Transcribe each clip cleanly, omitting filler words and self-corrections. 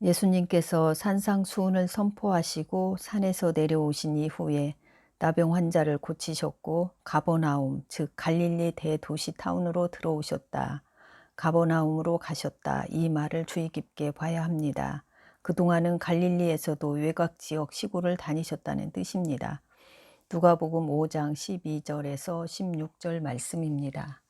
예수님께서 산상수훈을 선포하시고 산에서 내려오신 이후에 나병 환자를 고치셨고 가버나움, 즉 갈릴리 대도시 타운으로 들어오셨다. 가버나움으로 가셨다. 이 말을 주의 깊게 봐야 합니다. 그동안은 갈릴리에서도 외곽 지역 시골을 다니셨다는 뜻입니다. 누가복음 5장 12절에서 16절 말씀입니다.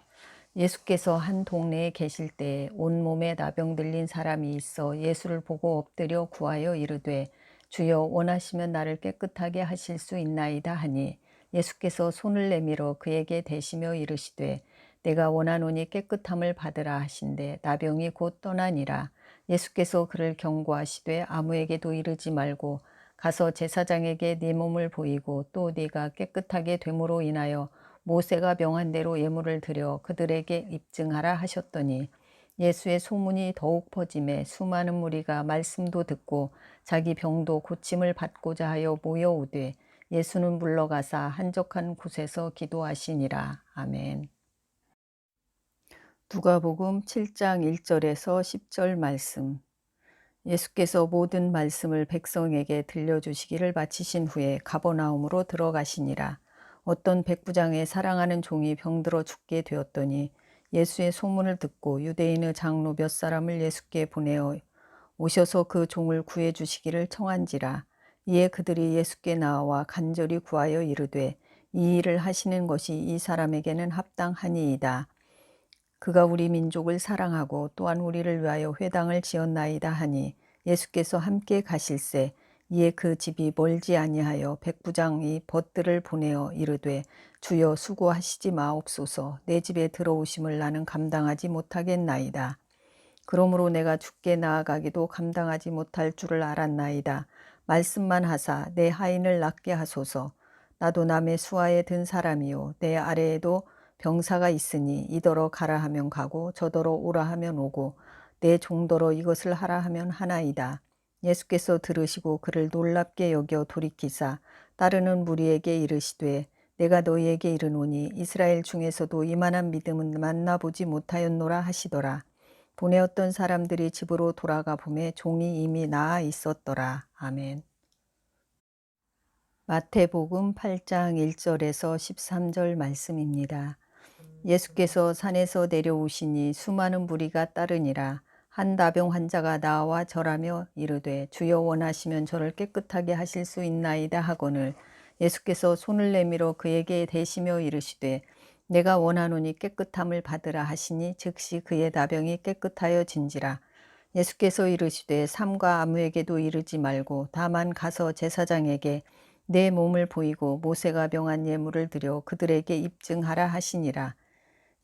예수께서 한 동네에 계실 때 온몸에 나병 들린 사람이 있어 예수를 보고 엎드려 구하여 이르되 주여 원하시면 나를 깨끗하게 하실 수 있나이다 하니 예수께서 손을 내밀어 그에게 대시며 이르시되 내가 원하노니 깨끗함을 받으라 하신대 나병이 곧 떠나니라. 예수께서 그를 경고하시되 아무에게도 이르지 말고 가서 제사장에게 네 몸을 보이고 또 네가 깨끗하게 됨으로 인하여 모세가 명한 대로 예물을 드려 그들에게 입증하라 하셨더니 예수의 소문이 더욱 퍼짐에 수많은 무리가 말씀도 듣고 자기 병도 고침을 받고자 하여 모여오되 예수는 물러가사 한적한 곳에서 기도하시니라. 아멘. 누가복음 7장 1절에서 10절 말씀. 예수께서 모든 말씀을 백성에게 들려주시기를 마치신 후에 가버나움으로 들어가시니라. 어떤 백부장의 사랑하는 종이 병들어 죽게 되었더니 예수의 소문을 듣고 유대인의 장로 몇 사람을 예수께 보내어 오셔서 그 종을 구해 주시기를 청한지라. 이에 그들이 예수께 나와 간절히 구하여 이르되 이 일을 하시는 것이 이 사람에게는 합당하니이다. 그가 우리 민족을 사랑하고 또한 우리를 위하여 회당을 지었나이다 하니 예수께서 함께 가실새 이에 그 집이 멀지 아니하여 백부장이 벗들을 보내어 이르되 주여 수고하시지 마옵소서. 내 집에 들어오심을 나는 감당하지 못하겠나이다. 그러므로 내가 죽게 나아가기도 감당하지 못할 줄을 알았나이다. 말씀만 하사 내 하인을 낫게 하소서. 나도 남의 수하에 든 사람이요 내 아래에도 병사가 있으니 이더러 가라 하면 가고 저더러 오라 하면 오고 내 종더러 이것을 하라 하면 하나이다. 예수께서 들으시고 그를 놀랍게 여겨 돌이키사 따르는 무리에게 이르시되 내가 너희에게 이르노니 이스라엘 중에서도 이만한 믿음은 만나보지 못하였노라 하시더라. 보내었던 사람들이 집으로 돌아가 보매 종이 이미 나아 있었더라. 아멘. 마태복음 8장 1절에서 13절 말씀입니다. 예수께서 산에서 내려오시니 수많은 무리가 따르니라. 한 나병 환자가 나와 절하며 이르되 주여 원하시면 저를 깨끗하게 하실 수 있나이다 하거늘 예수께서 손을 내밀어 그에게 대시며 이르시되 내가 원하노니 깨끗함을 받으라 하시니 즉시 그의 나병이 깨끗하여 진지라. 예수께서 이르시되 삼가 아무에게도 이르지 말고 다만 가서 제사장에게 내 몸을 보이고 모세가 명한 예물을 드려 그들에게 입증하라 하시니라.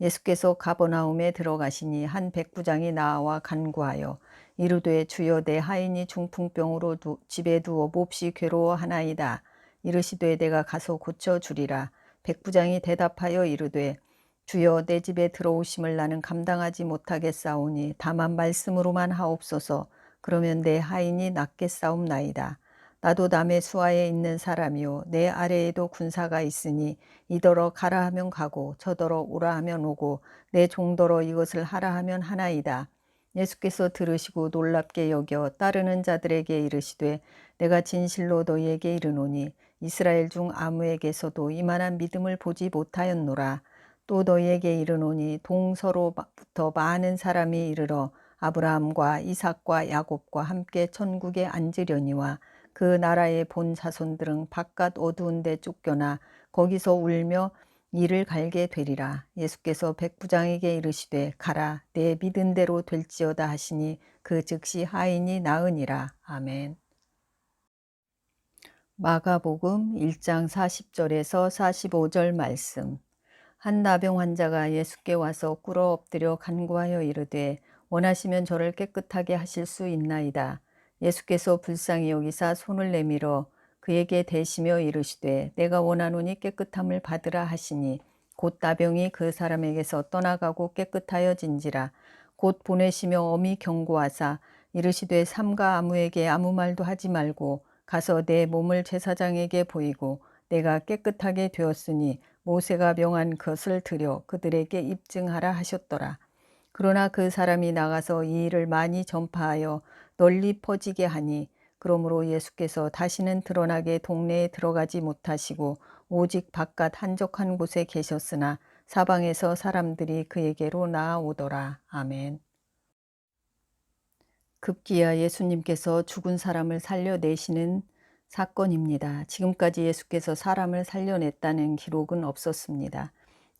예수께서 가버나움에 들어가시니 한 백부장이 나와 간구하여 이르되 주여 내 하인이 중풍병으로 집에 두어 몹시 괴로워하나이다. 이르시되 내가 가서 고쳐주리라. 백부장이 대답하여 이르되 주여 내 집에 들어오심을 나는 감당하지 못하겠사오니 다만 말씀으로만 하옵소서. 그러면 내 하인이 낫겠사옵나이다. 나도 남의 수하에 있는 사람이요 내 아래에도 군사가 있으니 이더러 가라 하면 가고 저더러 오라 하면 오고 내 종더러 이것을 하라 하면 하나이다. 예수께서 들으시고 놀랍게 여겨 따르는 자들에게 이르시되 내가 진실로 너희에게 이르노니 이스라엘 중 아무에게서도 이만한 믿음을 보지 못하였노라. 또 너희에게 이르노니 동서로부터 많은 사람이 이르러 아브라함과 이삭과 야곱과 함께 천국에 앉으려니와 그 나라의 본 자손들은 바깥 어두운 데 쫓겨나 거기서 울며 이를 갈게 되리라. 예수께서 백부장에게 이르시되 가라 내 믿은 대로 될지어다 하시니 그 즉시 하인이 나으니라. 아멘. 마가복음 1장 40절에서 45절 말씀. 한 나병 환자가 예수께 와서 꿇어 엎드려 간구하여 이르되 원하시면 저를 깨끗하게 하실 수 있나이다. 예수께서 불쌍히 여기사 손을 내밀어 그에게 대시며 이르시되 내가 원하노니 깨끗함을 받으라 하시니 곧 나병이 그 사람에게서 떠나가고 깨끗하여진지라. 곧 보내시며 엄히 경고하사 이르시되 삼가 아무에게 아무 말도 하지 말고 가서 내 몸을 제사장에게 보이고 내가 깨끗하게 되었으니 모세가 명한 것을 드려 그들에게 입증하라 하셨더라. 그러나 그 사람이 나가서 이 일을 많이 전파하여 널리 퍼지게 하니 그러므로 예수께서 다시는 드러나게 동네에 들어가지 못하시고 오직 바깥 한적한 곳에 계셨으나 사방에서 사람들이 그에게로 나아오더라. 아멘. 급기야 예수님께서 죽은 사람을 살려내시는 사건입니다. 지금까지 예수께서 사람을 살려냈다는 기록은 없었습니다.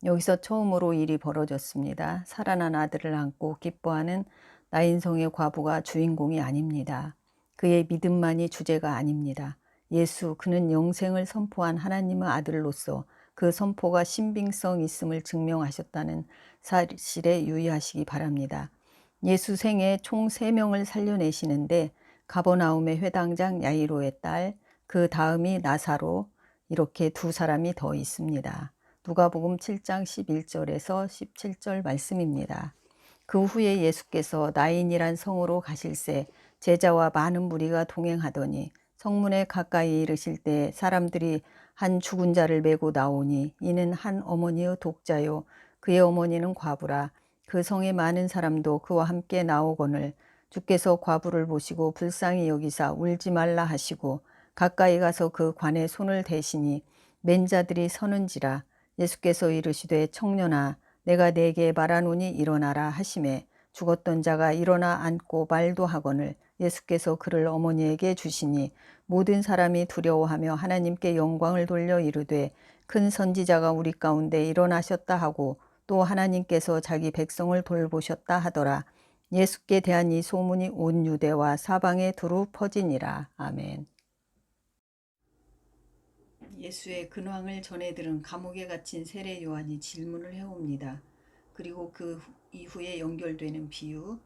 여기서 처음으로 일이 벌어졌습니다. 살아난 아들을 안고 기뻐하는 나인성의 과부가 주인공이 아닙니다. 그의 믿음만이 주제가 아닙니다. 예수, 그는 영생을 선포한 하나님의 아들로서 그 선포가 신빙성 있음을 증명하셨다는 사실에 유의하시기 바랍니다. 예수 생애 총 3명을 살려내시는데 가버나움의 회당장 야이로의 딸, 그 다음이 나사로, 이렇게 2사람이 더 있습니다. 누가복음 7장 11절에서 17절 말씀입니다. 그 후에 예수께서 나인이란 성으로 가실새 제자와 많은 무리가 동행하더니 성문에 가까이 이르실 때 사람들이 한 죽은 자를 메고 나오니 이는 한 어머니의 독자요 그의 어머니는 과부라. 그 성에 많은 사람도 그와 함께 나오거늘 주께서 과부를 보시고 불쌍히 여기사 울지 말라 하시고 가까이 가서 그 관에 손을 대시니 맨 자들이 서는지라. 예수께서 이르시되 청년아 내가 네게 말하노니 일어나라 하시매 죽었던 자가 일어나 앉고 말도 하거늘 예수께서 그를 어머니에게 주시니 모든 사람이 두려워하며 하나님께 영광을 돌려 이르되 큰 선지자가 우리 가운데 일어나셨다 하고 또 하나님께서 자기 백성을 돌보셨다 하더라. 예수께 대한 이 소문이 온 유대와 사방에 두루 퍼지니라. 아멘. 예수의 근황을 전해 들은 감옥에 갇힌 세례 요한이 질문을 해옵니다. 그리고 그 이후에 연결되는 비유,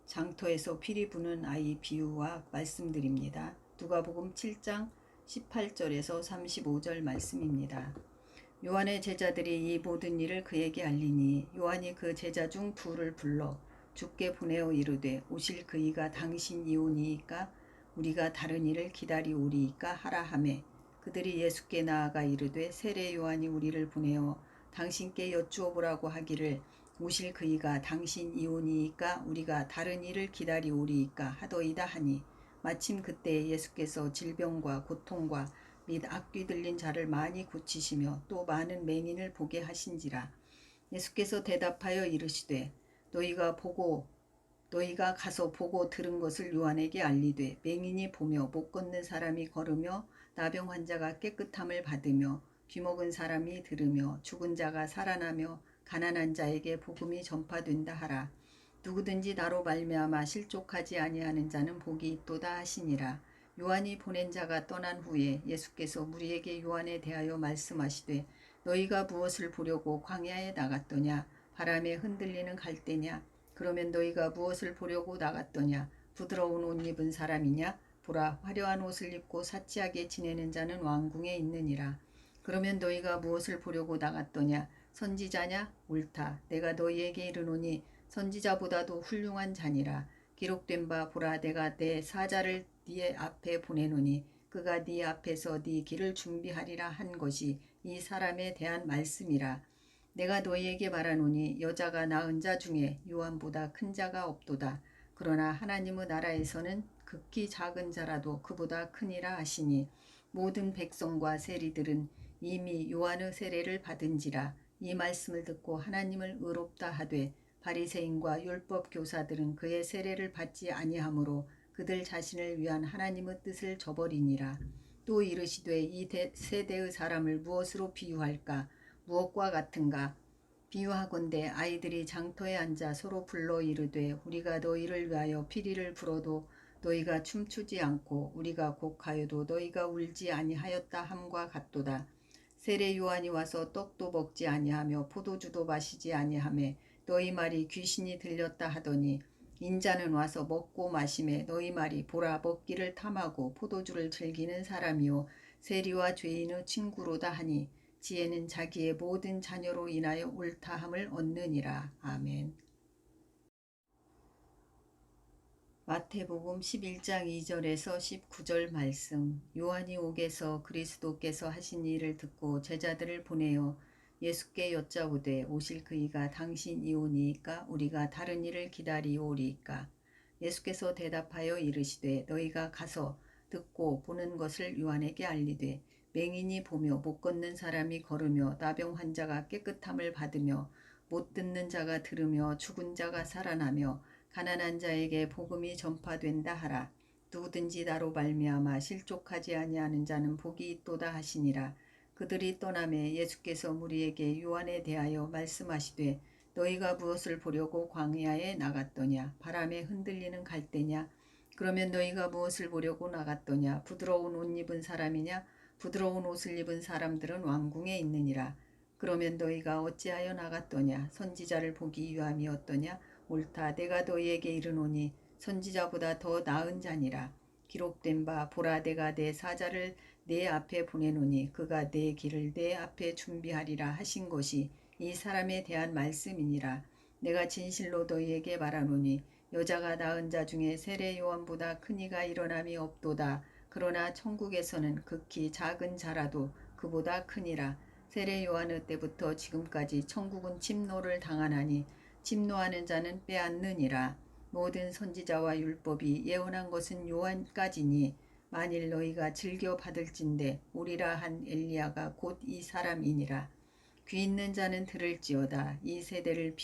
장터에서 피리 부는 아이 비유와 말씀드립니다. 누가복음 7장 18절에서 35절 말씀입니다. 요한의 제자들이 이 모든 일을 그에게 알리니 요한이 그 제자 중 2를 불러 주께 보내어 이르되 오실 그이가 당신이오니이까 우리가 다른 일을 기다리오리이까 하라 하매 그들이 예수께 나아가 이르되 세례 요한이 우리를 보내어 당신께 여쭈어보라고 하기를 오실 그이가 당신이오니이까 우리가 다른 일을 기다리오리이까 하더이다 하니 마침 그때 예수께서 질병과 고통과 및 악귀 들린 자를 많이 고치시며 또 많은 맹인을 보게 하신지라. 예수께서 대답하여 이르시되 너희가 가서 보고 들은 것을 요한에게 알리되 맹인이 보며 못 걷는 사람이 걸으며 나병 환자가 깨끗함을 받으며 귀먹은 사람이 들으며 죽은 자가 살아나며 가난한 자에게 복음이 전파된다 하라. 누구든지 나로 말미암아 실족하지 아니하는 자는 복이 있도다 하시니라. 요한이 보낸 자가 떠난 후에 예수께서 무리에게 요한에 대하여 말씀하시되 너희가 무엇을 보려고 광야에 나갔더냐? 바람에 흔들리는 갈대냐? 그러면 너희가 무엇을 보려고 나갔더냐? 부드러운 옷 입은 사람이냐? 보라, 화려한 옷을 입고 사치하게 지내는 자는 왕궁에 있느니라. 그러면 너희가 무엇을 보려고 나갔더냐? 선지자냐? 옳다. 내가 너희에게 이르노니 선지자보다도 훌륭한 자니라. 기록된 바 보라, 내가 내 사자를 네 앞에 보내노니 그가 네 앞에서 네 길을 준비하리라 한 것이 이 사람에 대한 말씀이라. 내가 너희에게 말하노니 여자가 낳은 자 중에 요한보다 큰 자가 없도다. 그러나 하나님의 나라에서는 극히 작은 자라도 그보다 크니라 하시니 모든 백성과 세리들은 이미 요한의 세례를 받은지라. 이 말씀을 듣고 하나님을 의롭다 하되 바리새인과 율법 교사들은 그의 세례를 받지 아니하므로 그들 자신을 위한 하나님의 뜻을 저버리니라. 또 이르시되 이 세대의 사람을 무엇으로 비유할까? 무엇과 같은가? 비유하건대 아이들이 장터에 앉아 서로 불러 이르되 우리가 너희를 위하여 피리를 불어도 너희가 춤추지 않고 우리가 곡하여도 너희가 울지 아니하였다 함과 같도다. 세례 요한이 와서 떡도 먹지 아니하며 포도주도 마시지 아니하며 너희 말이 귀신이 들렸다 하더니 인자는 와서 먹고 마시매 너희 말이 보라 먹기를 탐하고 포도주를 즐기는 사람이요 세리와 죄인의 친구로다 하니 지혜는 자기의 모든 자녀로 인하여 옳다함을 얻느니라. 아멘. 마태복음 11장 2절에서 19절 말씀. 요한이 옥에서 그리스도께서 하신 일을 듣고 제자들을 보내어 예수께 여짜오되 오실 그이가 당신이오니이까 우리가 다른 일을 기다리오리이까. 예수께서 대답하여 이르시되 너희가 가서 듣고 보는 것을 요한에게 알리되 맹인이 보며 못 걷는 사람이 걸으며 나병 환자가 깨끗함을 받으며 못 듣는 자가 들으며 죽은 자가 살아나며 가난한 자에게 복음이 전파된다 하라. 누구든지 나로 말미암아 실족하지 아니하는 자는 복이 있도다 하시니라. 그들이 떠나매 예수께서 무리에게 요한에 대하여 말씀하시되 너희가 무엇을 보려고 광야에 나갔더냐? 바람에 흔들리는 갈대냐? 그러면 너희가 무엇을 보려고 나갔더냐? 부드러운 옷 입은 사람이냐? 부드러운 옷을 입은 사람들은 왕궁에 있느니라. 그러면 너희가 어찌하여 나갔더냐? 선지자를 보기 위함이었더냐? 옳다. 내가 너희에게 이르노니 선지자보다 더 나은 자니라. 기록된 바 보라 내가 내 사자를 내 앞에 보내노니 그가 내 길을 내 앞에 준비하리라 하신 것이 이 사람에 대한 말씀이니라. 내가 진실로 너희에게 말하노니 여자가 낳은 자 중에 세례 요한보다 큰 이가 일어남이 없도다. 그러나 천국에서는 극히 작은 자라도 그보다 크니라. 세례 요한의 때부터 지금까지 천국은 침노를 당하나니 침노하는 자는 빼앗느니라. 모든 선지자와 율법이 예언한 것은 요한까지니 만일 너희가 즐겨 받을진대 오리라 한 엘리야가 곧 이 사람이니라. 귀 있는 자는 들을지어다. 이 세대를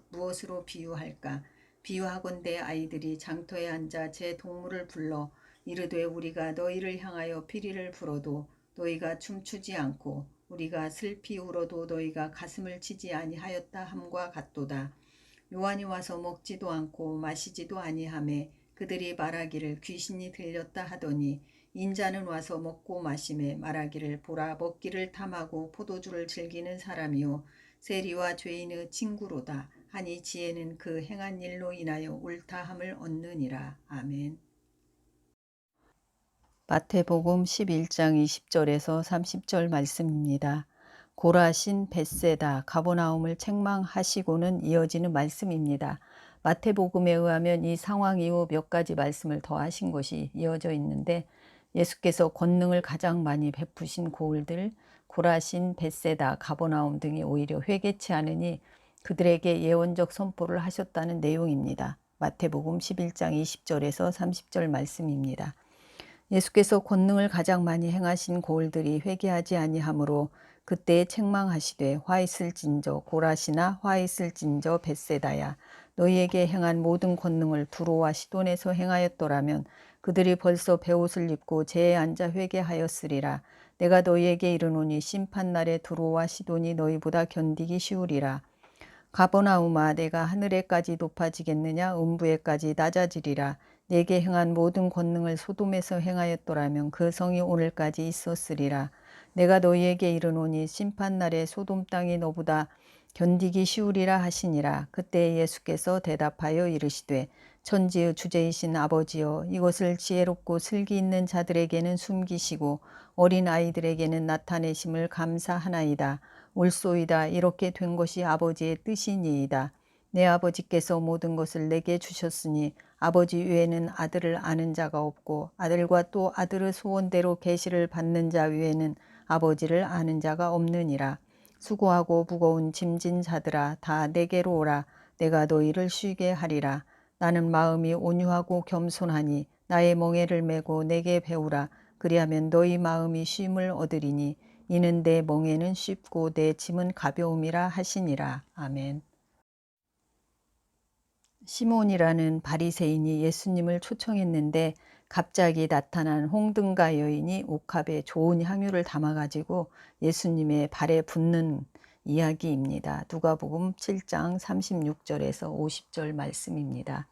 무엇으로 비유할까? 비유하건대 아이들이 장터에 앉아 제 동물을 불러 이르되 우리가 너희를 향하여 피리를 불어도 너희가 춤추지 않고 우리가 슬피 울어도 너희가 가슴을 치지 아니하였다 함과 같도다. 요한이 와서 먹지도 않고 마시지도 아니하매 그들이 말하기를 귀신이 들렸다 하더니 인자는 와서 먹고 마시매 말하기를 보라 먹기를 탐하고 포도주를 즐기는 사람이요 세리와 죄인의 친구로다 하니 지혜는 그 행한 일로 인하여 옳다함을 얻느니라. 아멘. 마태복음 11장 20절에서 30절 말씀입니다. 고라신, 벳세다, 가버나움을 책망하시고는 이어지는 말씀입니다. 마태복음에 의하면 이 상황 이후 몇 가지 말씀을 더 하신 것이 이어져 있는데 예수께서 권능을 가장 많이 베푸신 고을들 고라신, 벳세다, 가버나움 등이 오히려 회개치 않으니 그들에게 예언적 선포를 하셨다는 내용입니다. 마태복음 11장 20절에서 30절 말씀입니다. 예수께서 권능을 가장 많이 행하신 고을들이 회개하지 아니하므로 그때에 책망하시되 화 있을진저 고라시나 화 있을진저 벳세다야 너희에게 행한 모든 권능을 두로와 시돈에서 행하였더라면 그들이 벌써 베옷을 입고 제에 앉아 회개하였으리라. 내가 너희에게 이르노니 심판날에 두로와 시돈이 너희보다 견디기 쉬우리라. 가버나움아 내가 하늘에까지 높아지겠느냐 음부에까지 낮아지리라. 내게 행한 모든 권능을 소돔에서 행하였더라면 그 성이 오늘까지 있었으리라. 내가 너희에게 이르노니 심판날에 소돔 땅이 너보다 견디기 쉬우리라 하시니라. 그때 예수께서 대답하여 이르시되 천지의 주제이신 아버지여 이것을 지혜롭고 슬기 있는 자들에게는 숨기시고 어린 아이들에게는 나타내심을 감사하나이다. 옳소이다. 이렇게 된 것이 아버지의 뜻이니이다. 내 아버지께서 모든 것을 내게 주셨으니 아버지 외에는 아들을 아는 자가 없고 아들과 또 아들의 소원대로 계시를 받는 자 외에는 아버지를 아는 자가 없느니라. 수고하고 무거운 짐진 자들아 다 내게로 오라. 내가 너희를 쉬게 하리라. 나는 마음이 온유하고 겸손하니 나의 멍에를 메고 내게 배우라. 그리하면 너희 마음이 쉼을 얻으리니 이는 내 멍에는 쉽고 내 짐은 가벼움이라 하시니라. 아멘. 시몬이라는 바리새인이 예수님을 초청했는데 갑자기 나타난 홍등가 여인이 옥합에 좋은 향유를 담아가지고 예수님의 발에 붓는 이야기입니다. 누가복음 7장 36절에서 50절 말씀입니다.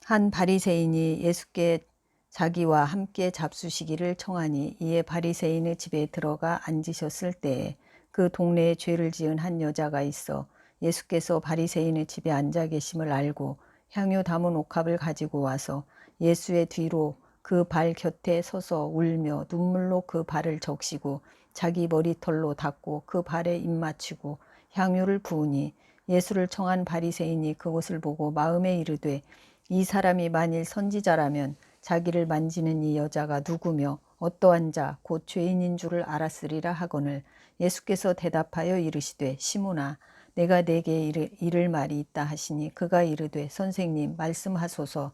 한 바리새인이 예수께 자기와 함께 잡수시기를 청하니 이에 바리새인의 집에 들어가 앉으셨을 때에 그 동네에 죄를 지은 한 여자가 있어 예수께서 바리새인의 집에 앉아 계심을 알고 향유 담은 옥합을 가지고 와서 예수의 뒤로 그 발 곁에 서서 울며 눈물로 그 발을 적시고 자기 머리털로 닦고 그 발에 입 맞추고 향유를 부으니 예수를 청한 바리새인이 그것을 보고 마음에 이르되 이 사람이 만일 선지자라면 자기를 만지는 이 여자가 누구며 어떠한 자 곧 죄인인 줄을 알았으리라 하거늘 예수께서 대답하여 이르시되 시몬아 내가 내게 이를 말이 있다 하시니 그가 이르되 선생님 말씀하소서.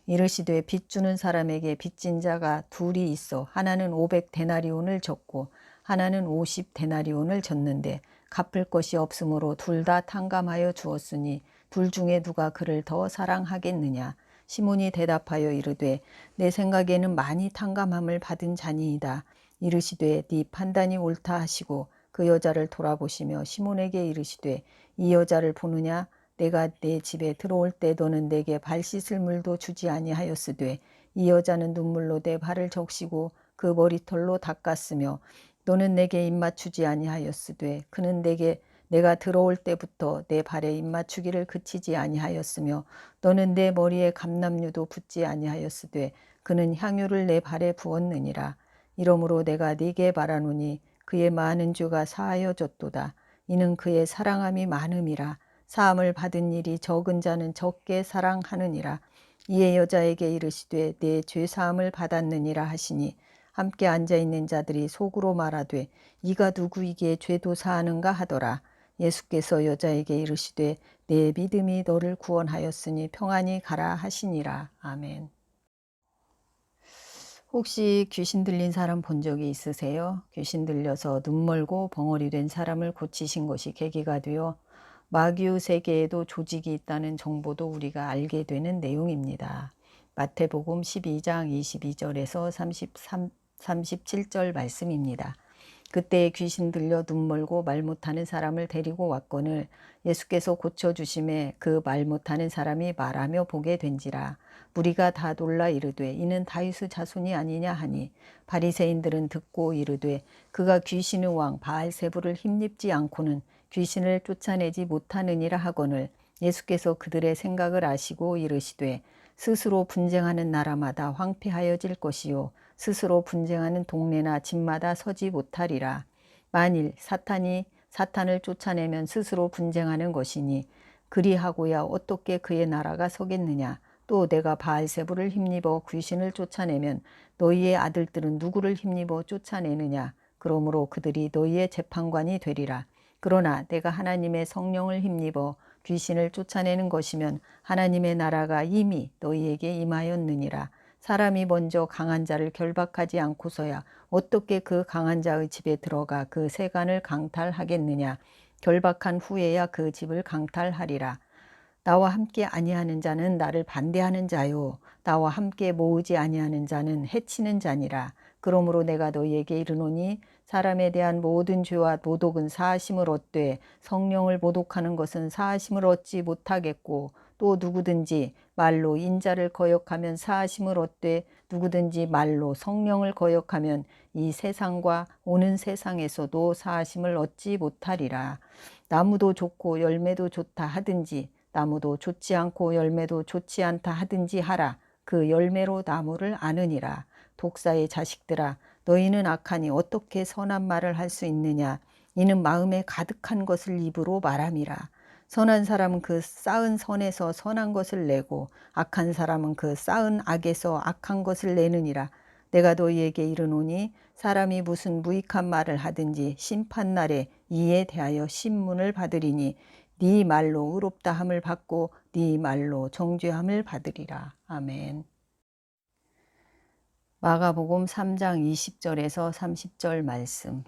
이르시되 빚 주는 사람에게 빚진 자가 둘이 있어 하나는 500데나리온을 졌고 하나는 50데나리온을 졌는데 갚을 것이 없으므로 둘 다 탕감하여 주었으니 둘 중에 누가 그를 더 사랑하겠느냐. 시몬이 대답하여 이르되 내 생각에는 많이 탕감함을 받은 자니이다. 이르시되 네 판단이 옳다 하시고 그 여자를 돌아보시며 시몬에게 이르시되 이 여자를 보느냐. 내가 내 집에 들어올 때 너는 내게 발 씻을 물도 주지 아니하였으되 이 여자는 눈물로 내 발을 적시고 그 머리털로 닦았으며 너는 내게 입맞추지 아니하였으되 그는 내가 들어올 때부터 내 발에 입맞추기를 그치지 아니하였으며 너는 내 머리에 감람류도 붓지 아니하였으되 그는 향유를 내 발에 부었느니라. 이러므로 내가 네게 말하노니 그의 많은 죄가 사하여졌도다. 이는 그의 사랑함이 많음이라. 사함을 받은 일이 적은 자는 적게 사랑하느니라. 이에 여자에게 이르시되 내 죄사함을 받았느니라 하시니 함께 앉아있는 자들이 속으로 말하되 이가 누구이기에 죄도 사하는가 하더라. 예수께서 여자에게 이르시되 내 믿음이 너를 구원하였으니 평안히 가라 하시니라. 아멘. 혹시 귀신 들린 사람 본 적이 있으세요? 귀신 들려서 눈 멀고 벙어리 된 사람을 고치신 것이 계기가 되어 마귀의 세계에도 조직이 있다는 정보도 우리가 알게 되는 내용입니다. 마태복음 12장 22절에서 37절 말씀입니다. 그때 귀신 들려 눈 멀고 말 못하는 사람을 데리고 왔거늘 예수께서 고쳐주심에 그 말 못하는 사람이 말하며 보게 된지라. 무리가 다 놀라 이르되 이는 다윗의 자손이 아니냐 하니 바리새인들은 듣고 이르되 그가 귀신의 왕 바알세불을 힘입지 않고는 귀신을 쫓아내지 못하느니라 하거늘 예수께서 그들의 생각을 아시고 이르시되 스스로 분쟁하는 나라마다 황폐하여질 것이요 스스로 분쟁하는 동네나 집마다 서지 못하리라. 만일 사탄을 쫓아내면 스스로 분쟁하는 것이니 그리하고야 어떻게 그의 나라가 서겠느냐. 또 내가 바알세불을 힘입어 귀신을 쫓아내면 너희의 아들들은 누구를 힘입어 쫓아내느냐. 그러므로 그들이 너희의 재판관이 되리라. 그러나 내가 하나님의 성령을 힘입어 귀신을 쫓아내는 것이면 하나님의 나라가 이미 너희에게 임하였느니라. 사람이 먼저 강한 자를 결박하지 않고서야 어떻게 그 강한 자의 집에 들어가 그 세간을 강탈하겠느냐. 결박한 후에야 그 집을 강탈하리라. 나와 함께 아니하는 자는 나를 반대하는 자요 나와 함께 모으지 아니하는 자는 해치는 자니라. 그러므로 내가 너희에게 이르노니 사람에 대한 모든 죄와 모독은 사하심을 얻되 성령을 모독하는 것은 사하심을 얻지 못하겠고 또 누구든지 말로 인자를 거역하면 사하심을 얻되 누구든지 말로 성령을 거역하면 이 세상과 오는 세상에서도 사하심을 얻지 못하리라. 나무도 좋고 열매도 좋다 하든지 나무도 좋지 않고 열매도 좋지 않다 하든지 하라. 그 열매로 나무를 아느니라. 독사의 자식들아 너희는 악하니 어떻게 선한 말을 할 수 있느냐. 이는 마음에 가득한 것을 입으로 말함이라. 선한 사람은 그 쌓은 선에서 선한 것을 내고 악한 사람은 그 쌓은 악에서 악한 것을 내느니라. 내가 너희에게 이르노니 사람이 무슨 무익한 말을 하든지 심판날에 이에 대하여 신문을 받으리니 네 말로 의롭다 함을 받고 네 말로 정죄함을 받으리라. 아멘. 마가복음 3장 20절에서 30절 말씀.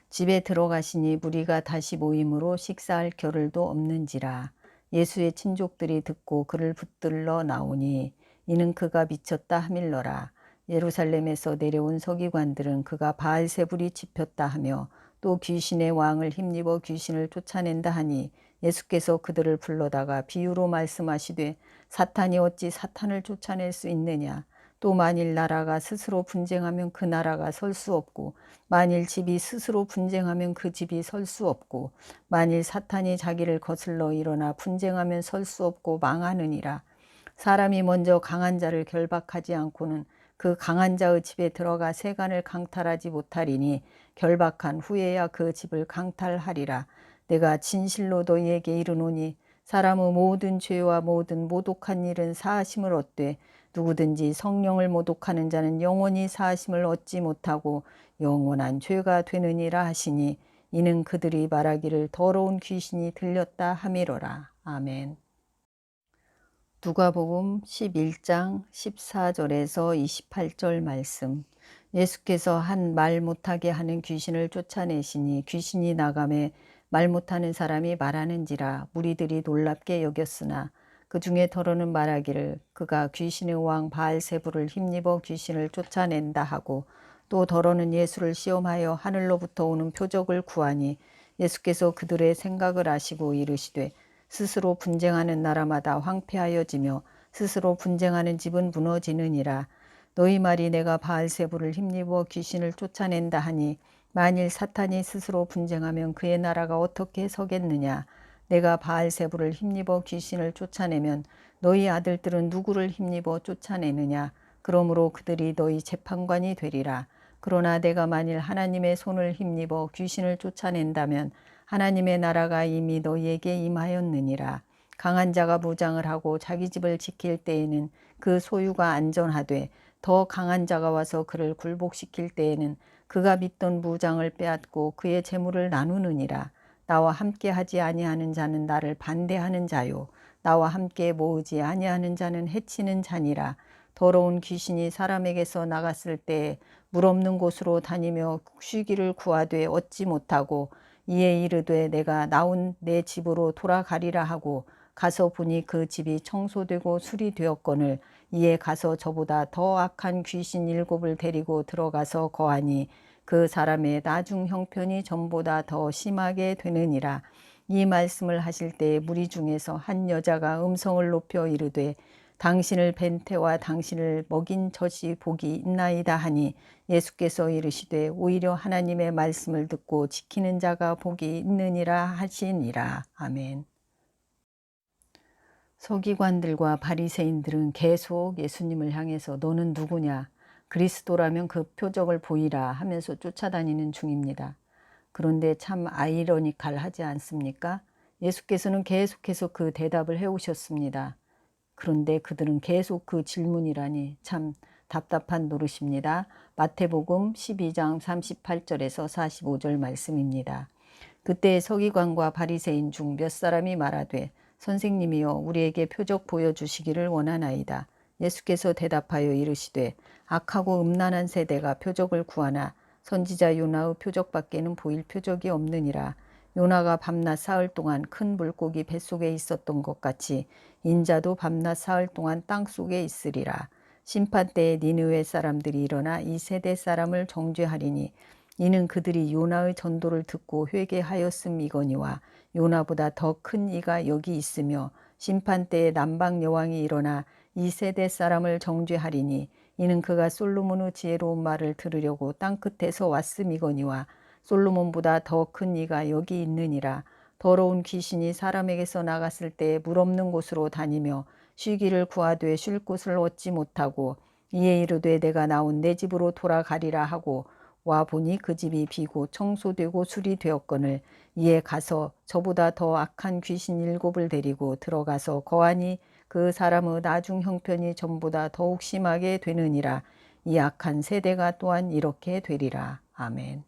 집에 들어가시니 무리가 다시 모임으로 식사할 겨를도 없는지라. 예수의 친족들이 듣고 그를 붙들러 나오니 이는 그가 미쳤다 하밀러라. 예루살렘에서 내려온 서기관들은 그가 바알세불이 집혔다 하며 또 귀신의 왕을 힘입어 귀신을 쫓아낸다 하니 예수께서 그들을 불러다가 비유로 말씀하시되 사탄이 어찌 사탄을 쫓아낼 수 있느냐. 또 만일 나라가 스스로 분쟁하면 그 나라가 설 수 없고 만일 집이 스스로 분쟁하면 그 집이 설 수 없고 만일 사탄이 자기를 거슬러 일어나 분쟁하면 설 수 없고 망하느니라. 사람이 먼저 강한 자를 결박하지 않고는 그 강한 자의 집에 들어가 세간을 강탈하지 못하리니 결박한 후에야 그 집을 강탈하리라. 내가 진실로 너희에게 이르노니 사람의 모든 죄와 모든 모독한 일은 사하심을 얻되 누구든지 성령을 모독하는 자는 영원히 사하심을 얻지 못하고 영원한 죄가 되느니라 하시니 이는 그들이 말하기를 더러운 귀신이 들렸다 함이로라. 아멘. 누가복음 11장 14절에서 28절 말씀. 예수께서 한 말 못하게 하는 귀신을 쫓아내시니 귀신이 나가매 말 못하는 사람이 말하는지라 무리들이 놀랍게 여겼으나 그 중에 더러는 말하기를 그가 귀신의 왕 바알세불을 힘입어 귀신을 쫓아낸다 하고, 또 더러는 예수를 시험하여 하늘로부터 오는 표적을 구하니 예수께서 그들의 생각을 아시고 이르시되 스스로 분쟁하는 나라마다 황폐하여지며 스스로 분쟁하는 집은 무너지느니라. 너희 말이 내가 바알세불을 힘입어 귀신을 쫓아낸다 하니 만일 사탄이 스스로 분쟁하면 그의 나라가 어떻게 서겠느냐. 내가 바알세불을 힘입어 귀신을 쫓아내면 너희 아들들은 누구를 힘입어 쫓아내느냐. 그러므로 그들이 너희 재판관이 되리라. 그러나 내가 만일 하나님의 손을 힘입어 귀신을 쫓아낸다면 하나님의 나라가 이미 너희에게 임하였느니라. 강한 자가 무장을 하고 자기 집을 지킬 때에는 그 소유가 안전하되 더 강한 자가 와서 그를 굴복시킬 때에는 그가 믿던 무장을 빼앗고 그의 재물을 나누느니라. 나와 함께 하지 아니하는 자는 나를 반대하는 자요, 나와 함께 모으지 아니하는 자는 해치는 자니라. 더러운 귀신이 사람에게서 나갔을 때에 물 없는 곳으로 다니며 쉬기를 구하되 얻지 못하고 이에 이르되 내가 나온 내 집으로 돌아가리라 하고 가서 보니 그 집이 청소되고 수리되었거늘 이에 가서 저보다 더 악한 귀신 7을 데리고 들어가서 거하니 그 사람의 나중 형편이 전보다 더 심하게 되느니라. 이 말씀을 하실 때에 무리 중에서 한 여자가 음성을 높여 이르되 당신을 뵌 태와 당신을 먹인 젖이 복이 있나이다 하니 예수께서 이르시되 오히려 하나님의 말씀을 듣고 지키는 자가 복이 있느니라 하시니라. 아멘. 서기관들과 바리새인들은 계속 예수님을 향해서 너는 누구냐, 그리스도라면 그 표적을 보이라 하면서 쫓아다니는 중입니다. 그런데 참 아이러니컬하지 않습니까? 예수께서는 계속해서 그 대답을 해오셨습니다. 그런데 그들은 계속 그 질문이라니 참 답답한 노릇입니다. 마태복음 12장 38절에서 45절 말씀입니다. 그때 서기관과 바리새인 중 몇 사람이 말하되 선생님이여 우리에게 표적 보여주시기를 원하나이다. 예수께서 대답하여 이르시되 악하고 음란한 세대가 표적을 구하나 선지자 요나의 표적밖에는 보일 표적이 없느니라. 요나가 밤낮 사흘 동안 큰 물고기 뱃속에 있었던 것 같이 인자도 밤낮 사흘 동안 땅속에 있으리라. 심판때에 니느웨 사람들이 일어나 이 세대 사람을 정죄하리니 이는 그들이 요나의 전도를 듣고 회개하였음이거니와 요나보다 더 큰 이가 여기 있으며 심판때에 남방 여왕이 일어나 이 세대 사람을 정죄하리니 이는 그가 솔로몬의 지혜로운 말을 들으려고 땅끝에서 왔음이거니와 솔로몬보다 더 큰 이가 여기 있느니라. 더러운 귀신이 사람에게서 나갔을 때 물 없는 곳으로 다니며 쉬기를 구하되 쉴 곳을 얻지 못하고 이에 이르되 내가 나온 내 집으로 돌아가리라 하고 와 보니 그 집이 비고 청소되고 수리되었거늘 이에 가서 저보다 더 악한 귀신 7을 데리고 들어가서 거하니 그 사람의 나중 형편이 전보다 더욱 심하게 되느니라. 이 악한 세대가 또한 이렇게 되리라. 아멘.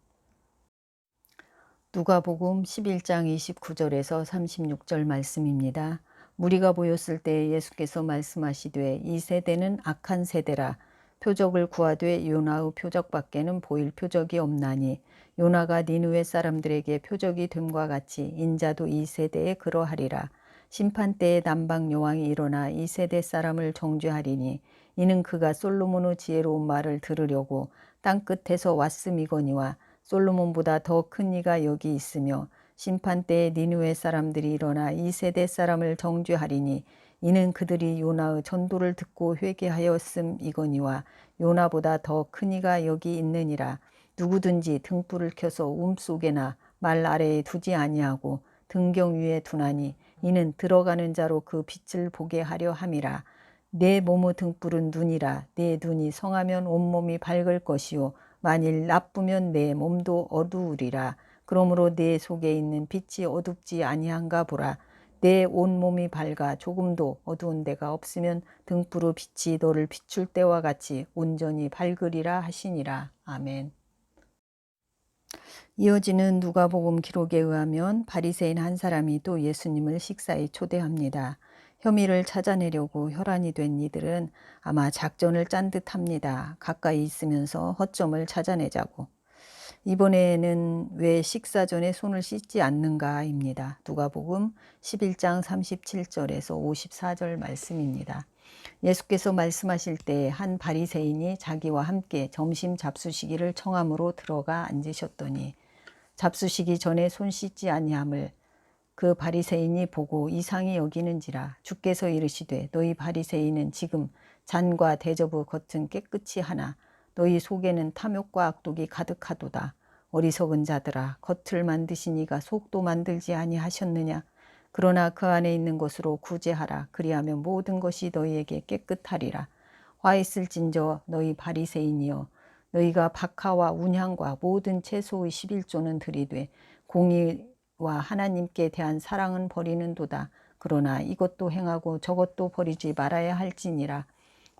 누가복음 11장 29절에서 36절 말씀입니다. 무리가 모였을 때 예수께서 말씀하시되 이 세대는 악한 세대라. 표적을 구하되 요나의 표적밖에는 보일 표적이 없나니 요나가 니느웨 사람들에게 표적이 됨과 같이 인자도 이 세대에 그러하리라. 심판때에 남방 여왕이 일어나 이 세대 사람을 정죄하리니 이는 그가 솔로몬의 지혜로운 말을 들으려고 땅끝에서 왔음이거니와 솔로몬보다 더 큰 이가 여기 있으며 심판때에 니느웨 사람들이 일어나 이 세대 사람을 정죄하리니 이는 그들이 요나의 전도를 듣고 회개하였음이거니와 요나보다 더 큰 이가 여기 있느니라. 누구든지 등불을 켜서 속에나 말 아래에 두지 아니하고 등경 위에 두나니 이는 들어가는 자로 그 빛을 보게 하려 함이라. 내 몸의 등불은 눈이라. 내 눈이 성하면 온몸이 밝을 것이요 만일 나쁘면 내 몸도 어두우리라. 그러므로 내 속에 있는 빛이 어둡지 아니한가 보라. 내 온몸이 밝아 조금도 어두운 데가 없으면 등불의 빛이 너를 비출 때와 같이 온전히 밝으리라 하시니라. 아멘. 이어지는 누가복음 기록에 의하면 바리새인 한 사람이 또 예수님을 식사에 초대합니다. 혐의를 찾아내려고 혈안이 된 이들은 아마 작전을 짠 듯합니다. 가까이 있으면서 허점을 찾아내자고. 이번에는 왜 식사 전에 손을 씻지 않는가입니다. 누가복음 11장 37절에서 54절 말씀입니다. 예수께서 말씀하실 때 한 바리새인이 자기와 함께 점심 잡수시기를 청함으로 들어가 앉으셨더니 잡수시기 전에 손 씻지 아니함을 그 바리새인이 보고 이상히 여기는지라. 주께서 이르시되 너희 바리새인은 지금 잔과 대접의 겉은 깨끗이 하나 너희 속에는 탐욕과 악독이 가득하도다. 어리석은 자들아, 겉을 만드시니가 속도 만들지 아니하셨느냐. 그러나 그 안에 있는 것으로 구제하라. 그리하면 모든 것이 너희에게 깨끗하리라. 화 있을진저 너희 바리새인이여, 너희가 박하와 운향과 모든 채소의 11조는 들이되 공의와 하나님께 대한 사랑은 버리는도다. 그러나 이것도 행하고 저것도 버리지 말아야 할지니라.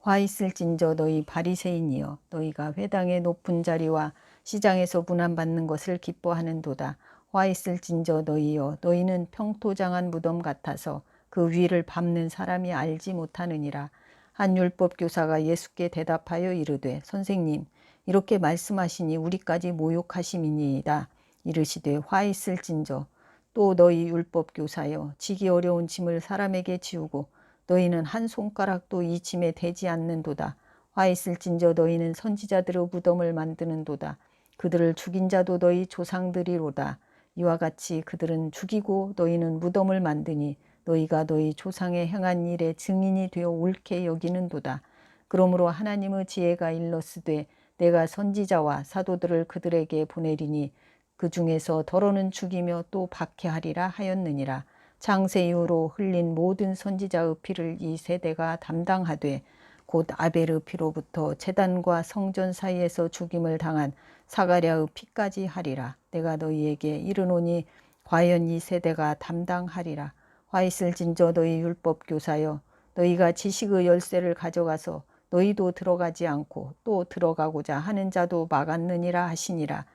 화 있을진저 너희 바리새인이여, 너희가 회당의 높은 자리와 시장에서 문안받는 것을 기뻐하는도다. 화 있을진저 너희여, 너희는 평토장한 무덤 같아서 그 위를 밟는 사람이 알지 못하느니라. 한 율법 교사가 예수께 대답하여 이르되 선생님, 이렇게 말씀하시니 우리까지 모욕하심이니이다. 이르시되 화 있을진저 또 너희 율법 교사여, 지기 어려운 짐을 사람에게 지우고 너희는 한 손가락도 이 짐에 대지 않는도다. 화 있을진저 너희는 선지자들의 무덤을 만드는도다. 그들을 죽인 자도 너희 조상들이로다. 이와 같이 그들은 죽이고 너희는 무덤을 만드니 너희가 너희 조상의 행한 일의 증인이 되어 옳게 여기는도다. 그러므로 하나님의 지혜가 일렀으되 내가 선지자와 사도들을 그들에게 보내리니 그 중에서 더러는 죽이며 또 박해하리라 하였느니라. 창세 이후로 흘린 모든 선지자의 피를 이 세대가 담당하되 곧 아벨의 피로부터 제단과 성전 사이에서 죽임을 당한 사가랴의 피까지 하리라. 내가 너희에게 이르노니 과연 이 세대가 담당하리라. 화 있을진저 너희 율법 교사여, 너희가 지식의 열쇠를 가져가서 너희도 들어가지 않고 또 들어가고자 하는 자도 막았느니라 하시니라.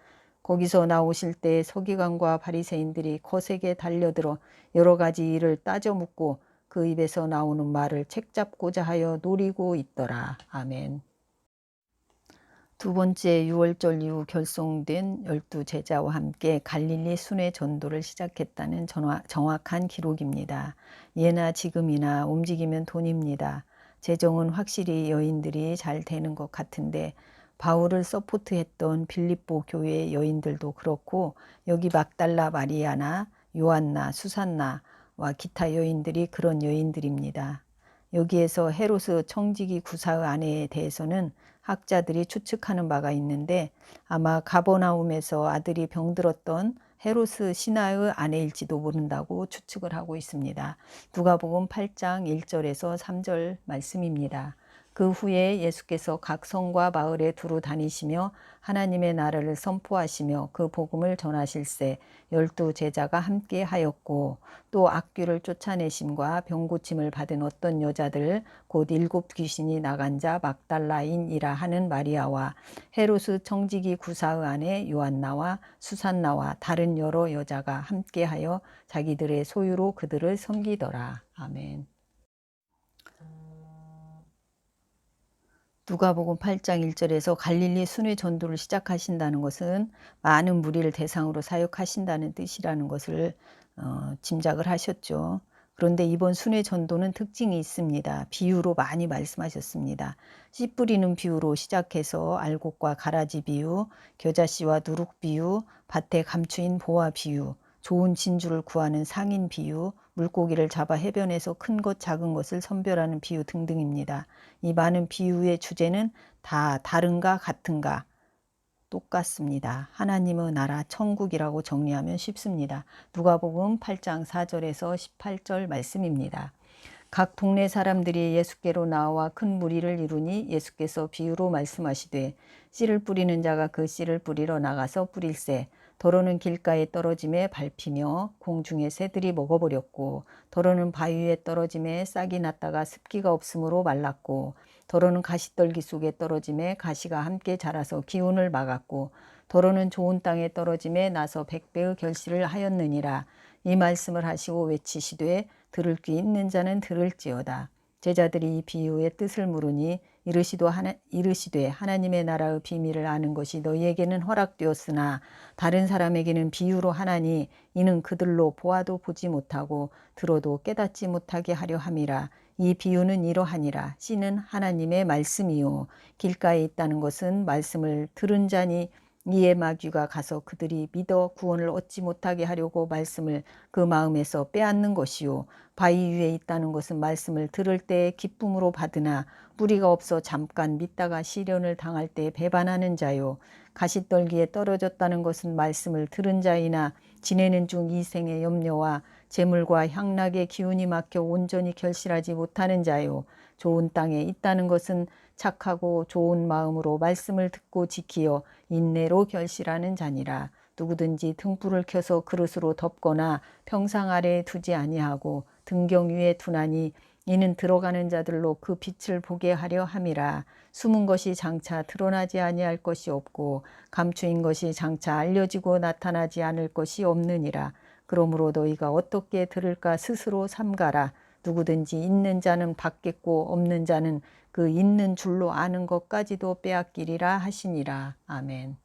거기서 나오실 때 서기관과 바리새인들이 거세게 달려들어 여러 가지 일을 따져 묻고 그 입에서 나오는 말을 책잡고자 하여 노리고 있더라. 아멘. 두 번째 유월절 이후 결성된 12제자와 함께 갈릴리 순회 전도를 시작했다는 정확한 기록입니다. 예나 지금이나 움직이면 돈입니다. 재정은 확실히 여인들이 잘 되는 것 같은데 바울을 서포트했던 빌립보 교회의 여인들도 그렇고 여기 막달라 마리아나 요한나 수산나와 기타 여인들이 그런 여인들입니다. 여기에서 헤롯의 청지기 구사의 아내에 대해서는 학자들이 추측하는 바가 있는데 아마 가버나움에서 아들이 병들었던 헤롯의 신하의 아내일지도 모른다고 추측을 하고 있습니다. 누가복음 8장 1절에서 3절 말씀입니다. 그 후에 예수께서 각 성과 마을에 두루 다니시며 하나님의 나라를 선포하시며 그 복음을 전하실세 12제자가 함께 하였고 또 악귀를 쫓아내심과 병고침을 받은 어떤 여자들 곧 7 귀신이 나간 자 막달라인이라 하는 마리아와 헤롯의 청지기 구사의 아내 요한나와 수산나와 다른 여러 여자가 함께하여 자기들의 소유로 그들을 섬기더라. 아멘. 누가복음 8장 1절에서 갈릴리 순회 전도를 시작하신다는 것은 많은 무리를 대상으로 사역하신다는 뜻이라는 것을 짐작을 하셨죠. 그런데 이번 순회 전도는 특징이 있습니다. 비유로 많이 말씀하셨습니다. 씨 뿌리는 비유로 시작해서 알곡과 가라지 비유, 겨자씨와 누룩 비유, 밭에 감추인 보화 비유, 좋은 진주를 구하는 상인 비유, 물고기를 잡아 해변에서 큰 것 작은 것을 선별하는 비유 등등입니다. 이 많은 비유의 주제는 다 다른가 같은가 똑같습니다. 하나님의 나라 천국이라고 정리하면 쉽습니다. 누가복음 8장 4절에서 18절 말씀입니다. 각 동네 사람들이 예수께로 나와 큰 무리를 이루니 예수께서 비유로 말씀하시되 씨를 뿌리는 자가 그 씨를 뿌리러 나가서 뿌릴새 더러는 길가에 떨어짐에 밟히며 공중의 새들이 먹어버렸고 더러는 바위에 떨어짐에 싹이 났다가 습기가 없으므로 말랐고 더러는 가시떨기 속에 떨어짐에 가시가 함께 자라서 기운을 막았고 더러는 좋은 땅에 떨어짐에 나서 백배의 결실을 하였느니라. 이 말씀을 하시고 외치시되 들을 귀 있는 자는 들을지어다. 제자들이 이 비유의 뜻을 물으니 이르시되 하나님의 나라의 비밀을 아는 것이 너희에게는 허락되었으나 다른 사람에게는 비유로 하나니 이는 그들로 보아도 보지 못하고 들어도 깨닫지 못하게 하려 함이라. 이 비유는 이러하니라. 씨는 하나님의 말씀이요 길가에 있다는 것은 말씀을 들은 자니 이에 마귀가 가서 그들이 믿어 구원을 얻지 못하게 하려고 말씀을 그 마음에서 빼앗는 것이요 바위 위에 있다는 것은 말씀을 들을 때에 기쁨으로 받으나 뿌리가 없어 잠깐 믿다가 시련을 당할 때 배반하는 자요 가시떨기에 떨어졌다는 것은 말씀을 들은 자이나 지내는 중 이 생의 염려와 재물과 향락의 기운이 막혀 온전히 결실하지 못하는 자요 좋은 땅에 있다는 것은 착하고 좋은 마음으로 말씀을 듣고 지키어 인내로 결실하는 자니라. 누구든지 등불을 켜서 그릇으로 덮거나 평상 아래에 두지 아니하고 등경 위에 두나니 이는 들어가는 자들로 그 빛을 보게 하려 함이라. 숨은 것이 장차 드러나지 아니할 것이 없고 감추인 것이 장차 알려지고 나타나지 않을 것이 없느니라. 그러므로 너희가 어떻게 들을까 스스로 삼가라. 누구든지 있는 자는 받겠고 없는 자는 그 있는 줄로 아는 것까지도 빼앗기리라 하시니라. 아멘.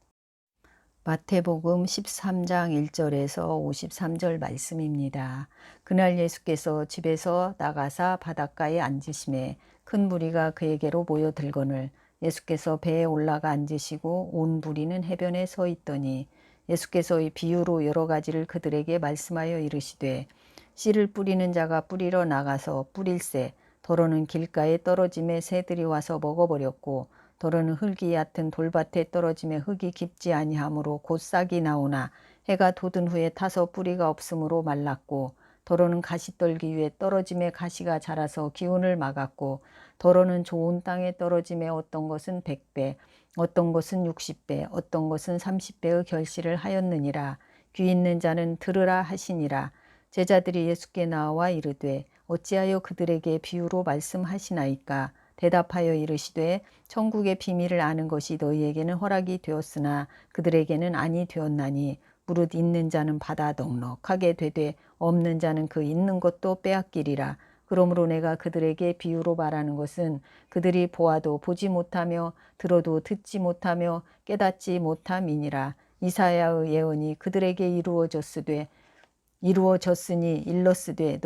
마태복음 13장 1절에서 53절 말씀입니다. 그날 예수께서 집에서 나가사 바닷가에 앉으심에 큰 무리가 그에게로 모여들거늘 예수께서 배에 올라가 앉으시고 온 무리는 해변에 서 있더니 예수께서 이 비유로 여러 가지를 그들에게 말씀하여 이르시되 씨를 뿌리는 자가 뿌리러 나가서 뿌릴새 더러는 길가에 떨어짐에 새들이 와서 먹어버렸고 더러는 흙이 얕은 돌밭에 떨어짐에 흙이 깊지 아니하므로 곧 싹이 나오나 해가 돋은 후에 타서 뿌리가 없으므로 말랐고 더러는 가시떨기 위에 떨어짐에 가시가 자라서 기운을 막았고 더러는 좋은 땅에 떨어짐에 어떤 것은 100배 어떤 것은 60배 어떤 것은 30배의 결실을 하였느니라. 귀 있는 자는 들으라 하시니라. 제자들이 예수께 나와 이르되 어찌하여 그들에게 비유로 말씀하시나이까. 대답하여 이르시되 천국의 비밀을 아는 것이 너희에게는 허락이 되었으나 그들에게는 아니 되었나니 무릇 있는 자는 받아 넉넉하게 되되 없는 자는 그 있는 것도 빼앗기리라. 그러므로 내가 그들에게 비유로 말하는 것은 그들이 보아도 보지 못하며 들어도 듣지 못하며 깨닫지 못함이니라. 이사야의 예언이 그들에게 이루어졌으니 일렀으되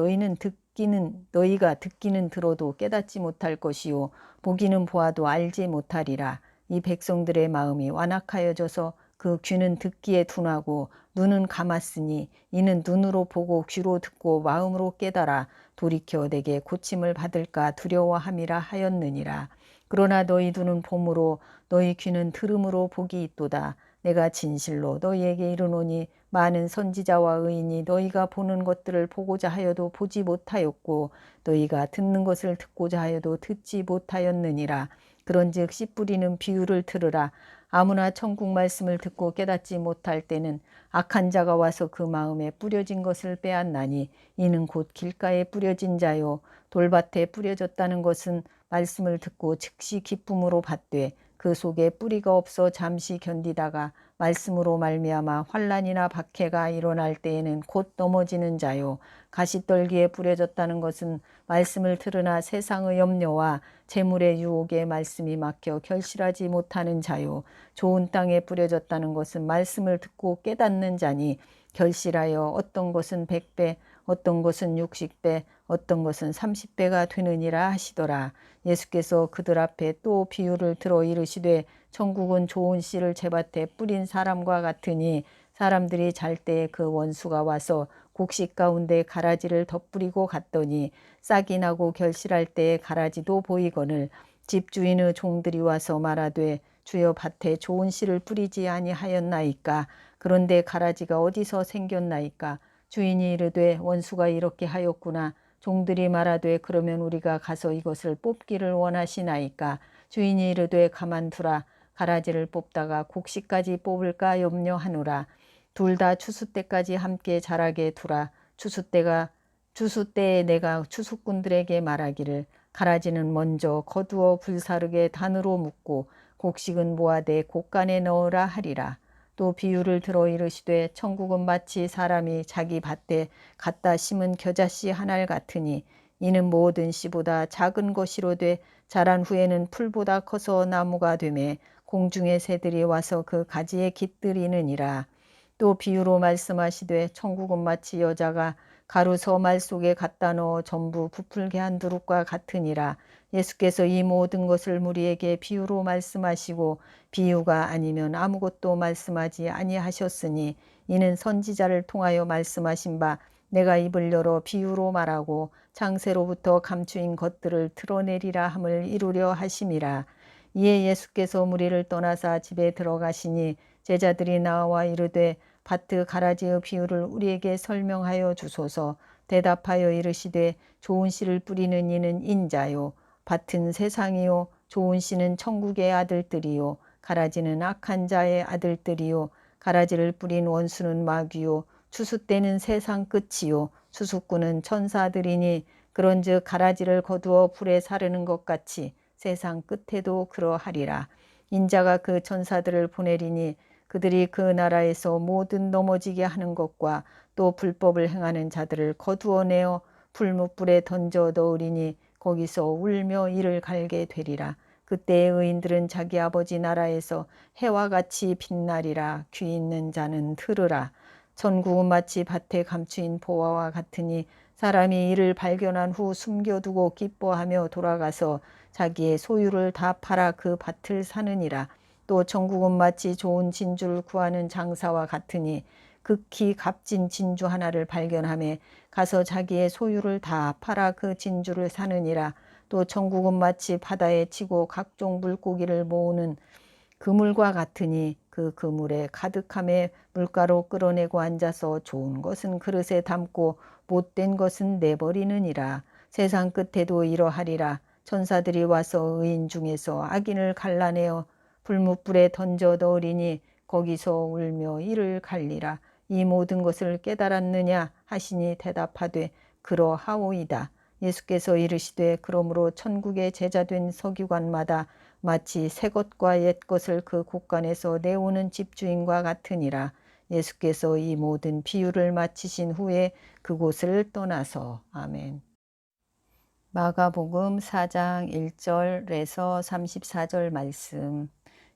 너희가 듣기는 들어도 깨닫지 못할 것이요 보기는 보아도 알지 못하리라. 이 백성들의 마음이 완악하여져서 그 귀는 듣기에 둔하고 눈은 감았으니 이는 눈으로 보고 귀로 듣고 마음으로 깨달아 돌이켜 내게 고침을 받을까 두려워함이라 하였느니라. 그러나 너희 눈은 봄으로 너희 귀는 들음으로 복이 있도다. 내가 진실로 너희에게 이르노니 많은 선지자와 의인이 너희가 보는 것들을 보고자 하여도 보지 못하였고 너희가 듣는 것을 듣고자 하여도 듣지 못하였느니라. 그런즉 씨 뿌리는 비유를 들으라. 아무나 천국 말씀을 듣고 깨닫지 못할 때는 악한 자가 와서 그 마음에 뿌려진 것을 빼앗나니 이는 곧 길가에 뿌려진 자요 돌밭에 뿌려졌다는 것은 말씀을 듣고 즉시 기쁨으로 받되 그 속에 뿌리가 없어 잠시 견디다가 말씀으로 말미암아 환난이나 박해가 일어날 때에는 곧 넘어지는 자요 가시떨기에 뿌려졌다는 것은 말씀을 들으나 세상의 염려와 재물의 유혹에 말씀이 막혀 결실하지 못하는 자요 좋은 땅에 뿌려졌다는 것은 말씀을 듣고 깨닫는 자니 결실하여 어떤 것은 100배 어떤 것은 60배 어떤 것은 30배가 되느니라 하시더라. 예수께서 그들 앞에 또 비유를 들어 이르시되 천국은 좋은 씨를 제밭에 뿌린 사람과 같으니 사람들이 잘 때에 그 원수가 와서 곡식 가운데 가라지를 덧뿌리고 갔더니 싹이 나고 결실할 때에 가라지도 보이거늘 집주인의 종들이 와서 말하되 주여 밭에 좋은 씨를 뿌리지 아니하였나이까. 그런데 가라지가 어디서 생겼나이까. 주인이 이르되 원수가 이렇게 하였구나. 종들이 말하되 그러면 우리가 가서 이것을 뽑기를 원하시나이까. 주인이 이르되 가만두라. 가라지를 뽑다가 곡식까지 뽑을까 염려하노라. 둘 다 추수 때까지 함께 자라게 두라. 추수 때에 내가 추수꾼들에게 말하기를 가라지는 먼저 거두어 불사르게 단으로 묶고 곡식은 모아되 곡간에 넣으라 하리라. 또 비유를 들어 이르시되 천국은 마치 사람이 자기 밭에 갖다 심은 겨자씨 하나 같으니 이는 모든 씨보다 작은 것이로되 자란 후에는 풀보다 커서 나무가 되매 공중의 새들이 와서 그 가지에 깃들이느니라. 또 비유로 말씀하시되 천국은 마치 여자가 가루 서말 속에 갖다 넣어 전부 부풀게 한 두릅과 같으니라. 예수께서 이 모든 것을 무리에게 비유로 말씀하시고 비유가 아니면 아무것도 말씀하지 아니하셨으니 이는 선지자를 통하여 말씀하신 바 내가 입을 열어 비유로 말하고 창세로부터 감추인 것들을 드러내리라 함을 이루려 하심이라. 이에 예수께서 무리를 떠나사 집에 들어가시니 제자들이 나와 이르되 밭의 가라지의 비유를 우리에게 설명하여 주소서. 대답하여 이르시되 좋은 씨를 뿌리는 이는 인자요 밭은 세상이요 좋은 씨는 천국의 아들들이요 가라지는 악한 자의 아들들이요 가라지를 뿌린 원수는 마귀요 추수 때는 세상 끝이요 추수꾼은 천사들이니 그런즉 가라지를 거두어 불에 사르는 것 같이 세상 끝에도 그러하리라. 인자가 그 천사들을 보내리니 그들이 그 나라에서 모든 넘어지게 하는 것과 또 불법을 행하는 자들을 거두어내어 불못불에 던져 넣으리니 거기서 울며 이를 갈게 되리라. 그때의 의인들은 자기 아버지 나라에서 해와 같이 빛나리라. 귀 있는 자는 들으라. 천국은 마치 밭에 감추인 보화와 같으니 사람이 이를 발견한 후 숨겨두고 기뻐하며 돌아가서 자기의 소유를 다 팔아 그 밭을 사느니라. 또 천국은 마치 좋은 진주를 구하는 장사와 같으니 극히 값진 진주 하나를 발견하며 가서 자기의 소유를 다 팔아 그 진주를 사느니라. 또 천국은 마치 바다에 치고 각종 물고기를 모으는 그물과 같으니 그 그물에 가득함에 물가로 끌어내고 앉아서 좋은 것은 그릇에 담고 못된 것은 내버리느니라. 세상 끝에도 이러하리라. 천사들이 와서 의인 중에서 악인을 갈라내어 불못불에 던져 넣으리니 거기서 울며 이를 갈리라. 이 모든 것을 깨달았느냐 하시니 대답하되 그러하오이다. 예수께서 이르시되 그러므로 천국의 제자된 서기관마다 마치 새 것과 옛 것을 그 곳간에서 내오는 집주인과 같으니라. 예수께서 이 모든 비유를 마치신 후에 그곳을 떠나서 아멘. 마가복음 4장 1절에서 34절 말씀.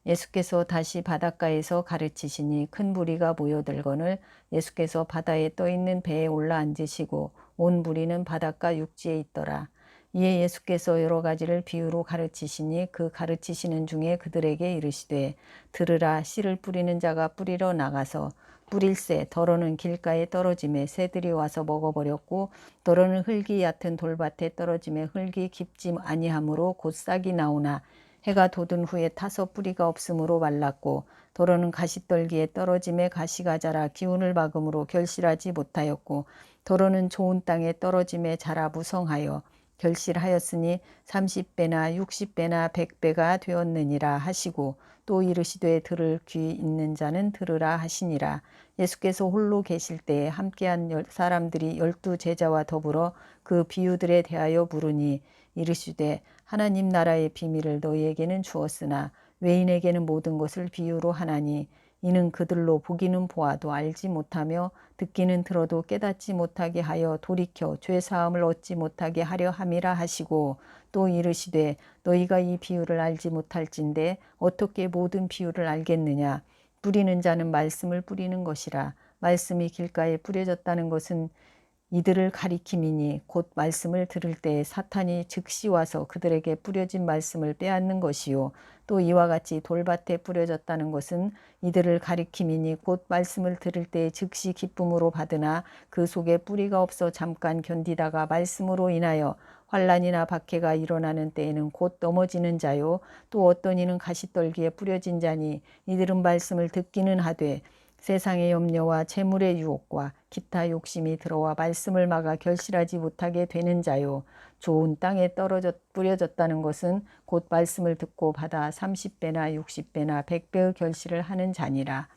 예수께서 다시 바닷가에서 가르치시니 큰 무리가 모여들거늘 예수께서 바다에 떠있는 배에 올라 앉으시고 온 무리는 바닷가 육지에 있더라. 이에 예수께서 여러 가지를 비유로 가르치시니 그 가르치시는 중에 그들에게 이르시되 들으라. 씨를 뿌리는 자가 뿌리러 나가서 뿌릴새 더러는 길가에 떨어짐에 새들이 와서 먹어버렸고 더러는 흙이 얕은 돌밭에 떨어짐에 흙이 깊지 아니하므로 곧 싹이 나오나 해가 돋은 후에 타서 뿌리가 없으므로 말랐고 더러는 가시떨기에 떨어짐에 가시가 자라 기운을 막음으로 결실하지 못하였고 더러는 좋은 땅에 떨어짐에 자라 무성하여 결실하였으니 30배나 60배나 100배가 되었느니라 하시고 또 이르시되 들을 귀 있는 자는 들으라 하시니라. 예수께서 홀로 계실 때에 함께한 사람들이 12 제자와 더불어 그 비유들에 대하여 물으니 이르시되 하나님 나라의 비밀을 너희에게는 주었으나 외인에게는 모든 것을 비유로 하나니 이는 그들로 보기는 보아도 알지 못하며 듣기는 들어도 깨닫지 못하게 하여 돌이켜 죄사함을 얻지 못하게 하려 함이라 하시고 또 이르시되 너희가 이 비유를 알지 못할진대 어떻게 모든 비유를 알겠느냐. 뿌리는 자는 말씀을 뿌리는 것이라. 말씀이 길가에 뿌려졌다는 것은 이들을 가리킴이니 곧 말씀을 들을 때에 사탄이 즉시 와서 그들에게 뿌려진 말씀을 빼앗는 것이요 또 이와 같이 돌밭에 뿌려졌다는 것은 이들을 가리킴이니 곧 말씀을 들을 때에 즉시 기쁨으로 받으나 그 속에 뿌리가 없어 잠깐 견디다가 말씀으로 인하여 환난이나 박해가 일어나는 때에는 곧 넘어지는 자요 또 어떤 이는 가시떨기에 뿌려진 자니 이들은 말씀을 듣기는 하되 세상의 염려와 재물의 유혹과 기타 욕심이 들어와 말씀을 막아 결실하지 못하게 되는 자요. 좋은 땅에 뿌려졌다는 것은 곧 말씀을 듣고 받아 30배나 60배나 100배의 결실을 하는 자니라.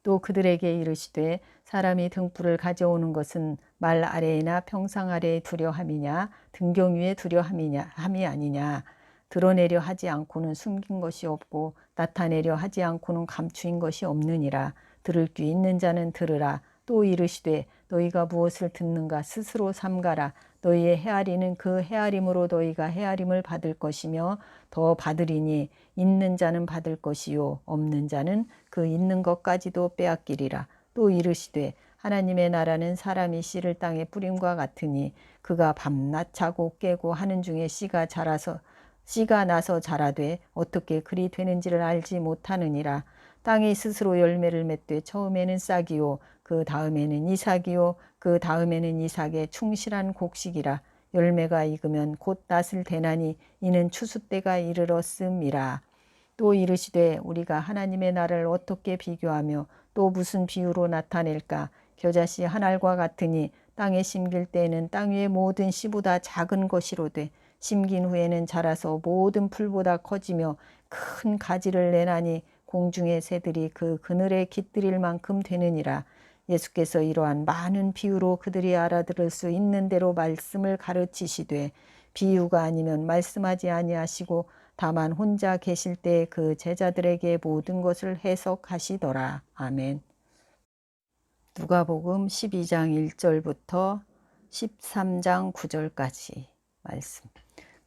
또 그들에게 이르시되 사람이 등불을 가져오는 것은 말 아래에나 평상 아래에 두려 함이냐 등경 위에 두려 함이 아니냐. 드러내려 하지 않고는 숨긴 것이 없고 나타내려 하지 않고는 감추인 것이 없느니라. 들을 귀 있는 자는 들으라. 또 이르시되 너희가 무엇을 듣는가 스스로 삼가라. 너희의 헤아리는 그 헤아림으로 너희가 헤아림을 받을 것이며 더 받으리니 있는 자는 받을 것이요 없는 자는 그 있는 것까지도 빼앗기리라. 또 이르시되 하나님의 나라는 사람이 씨를 땅에 뿌림과 같으니 그가 밤낮 자고 깨고 하는 중에 씨가 나서 자라되 어떻게 그리 되는지를 알지 못하느니라. 땅이 스스로 열매를 맺되 처음에는 싹이요 그 다음에는 이삭이요 그 다음에는 이삭의 충실한 곡식이라. 열매가 익으면 곧 낫을 대나니 이는 추수 때가 이르렀음이라. 또 이르시되 우리가 하나님의 나라를 어떻게 비교하며 또 무슨 비유로 나타낼까. 겨자씨 한 알과 같으니 땅에 심길 때에는 땅 위의 모든 씨보다 작은 것이로되 심긴 후에는 자라서 모든 풀보다 커지며 큰 가지를 내나니 공중의 새들이 그 그늘에 깃들일 만큼 되느니라. 예수께서 이러한 많은 비유로 그들이 알아들을 수 있는 대로 말씀을 가르치시되 비유가 아니면 말씀하지 아니하시고 다만 혼자 계실 때 그 제자들에게 모든 것을 해석하시더라. 아멘. 누가복음 12장 1절부터 13장 9절까지 말씀.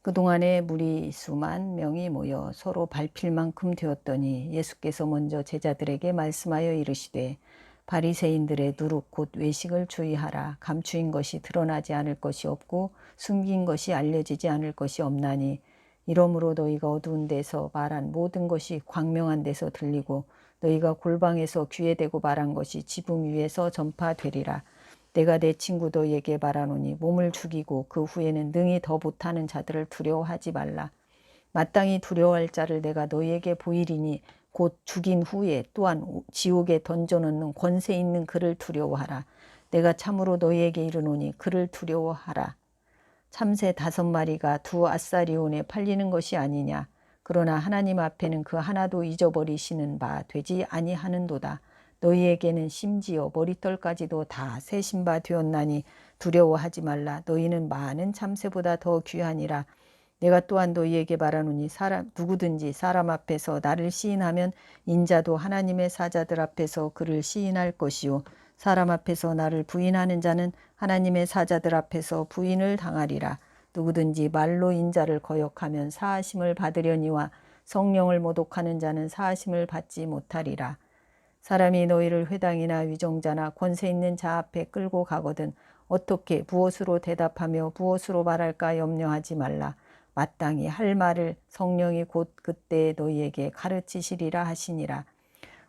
그동안에 무리 수만 명이 모여 서로 밟힐 만큼 되었더니 예수께서 먼저 제자들에게 말씀하여 이르시되 바리새인들의 누룩 곧 외식을 주의하라. 감추인 것이 드러나지 않을 것이 없고 숨긴 것이 알려지지 않을 것이 없나니 이러므로 너희가 어두운 데서 말한 모든 것이 광명한 데서 들리고 너희가 골방에서 귀에 대고 말한 것이 지붕 위에서 전파되리라. 내가 내 친구 너희에게 말하노니 몸을 죽이고 그 후에는 능히 더 못하는 자들을 두려워하지 말라. 마땅히 두려워할 자를 내가 너희에게 보이리니 곧 죽인 후에 또한 지옥에 던져넣는 권세 있는 그를 두려워하라. 내가 참으로 너희에게 이르노니 그를 두려워하라. 참새 5마리가 2아사리온에 팔리는 것이 아니냐. 그러나 하나님 앞에는 그 하나도 잊어버리시는 바 되지 아니하는도다. 너희에게는 심지어 머리털까지도 다 세신 바 되었나니 두려워하지 말라. 너희는 많은 참새보다 더 귀하니라. 내가 또한 너희에게 말하노니 누구든지 사람 앞에서 나를 시인하면 인자도 하나님의 사자들 앞에서 그를 시인할 것이요 사람 앞에서 나를 부인하는 자는 하나님의 사자들 앞에서 부인을 당하리라. 누구든지 말로 인자를 거역하면 사하심을 받으려니와 성령을 모독하는 자는 사하심을 받지 못하리라. 사람이 너희를 회당이나 위정자나 권세 있는 자 앞에 끌고 가거든 어떻게 무엇으로 대답하며 무엇으로 말할까 염려하지 말라. 마땅히 할 말을 성령이 곧 그때 너희에게 가르치시리라 하시니라.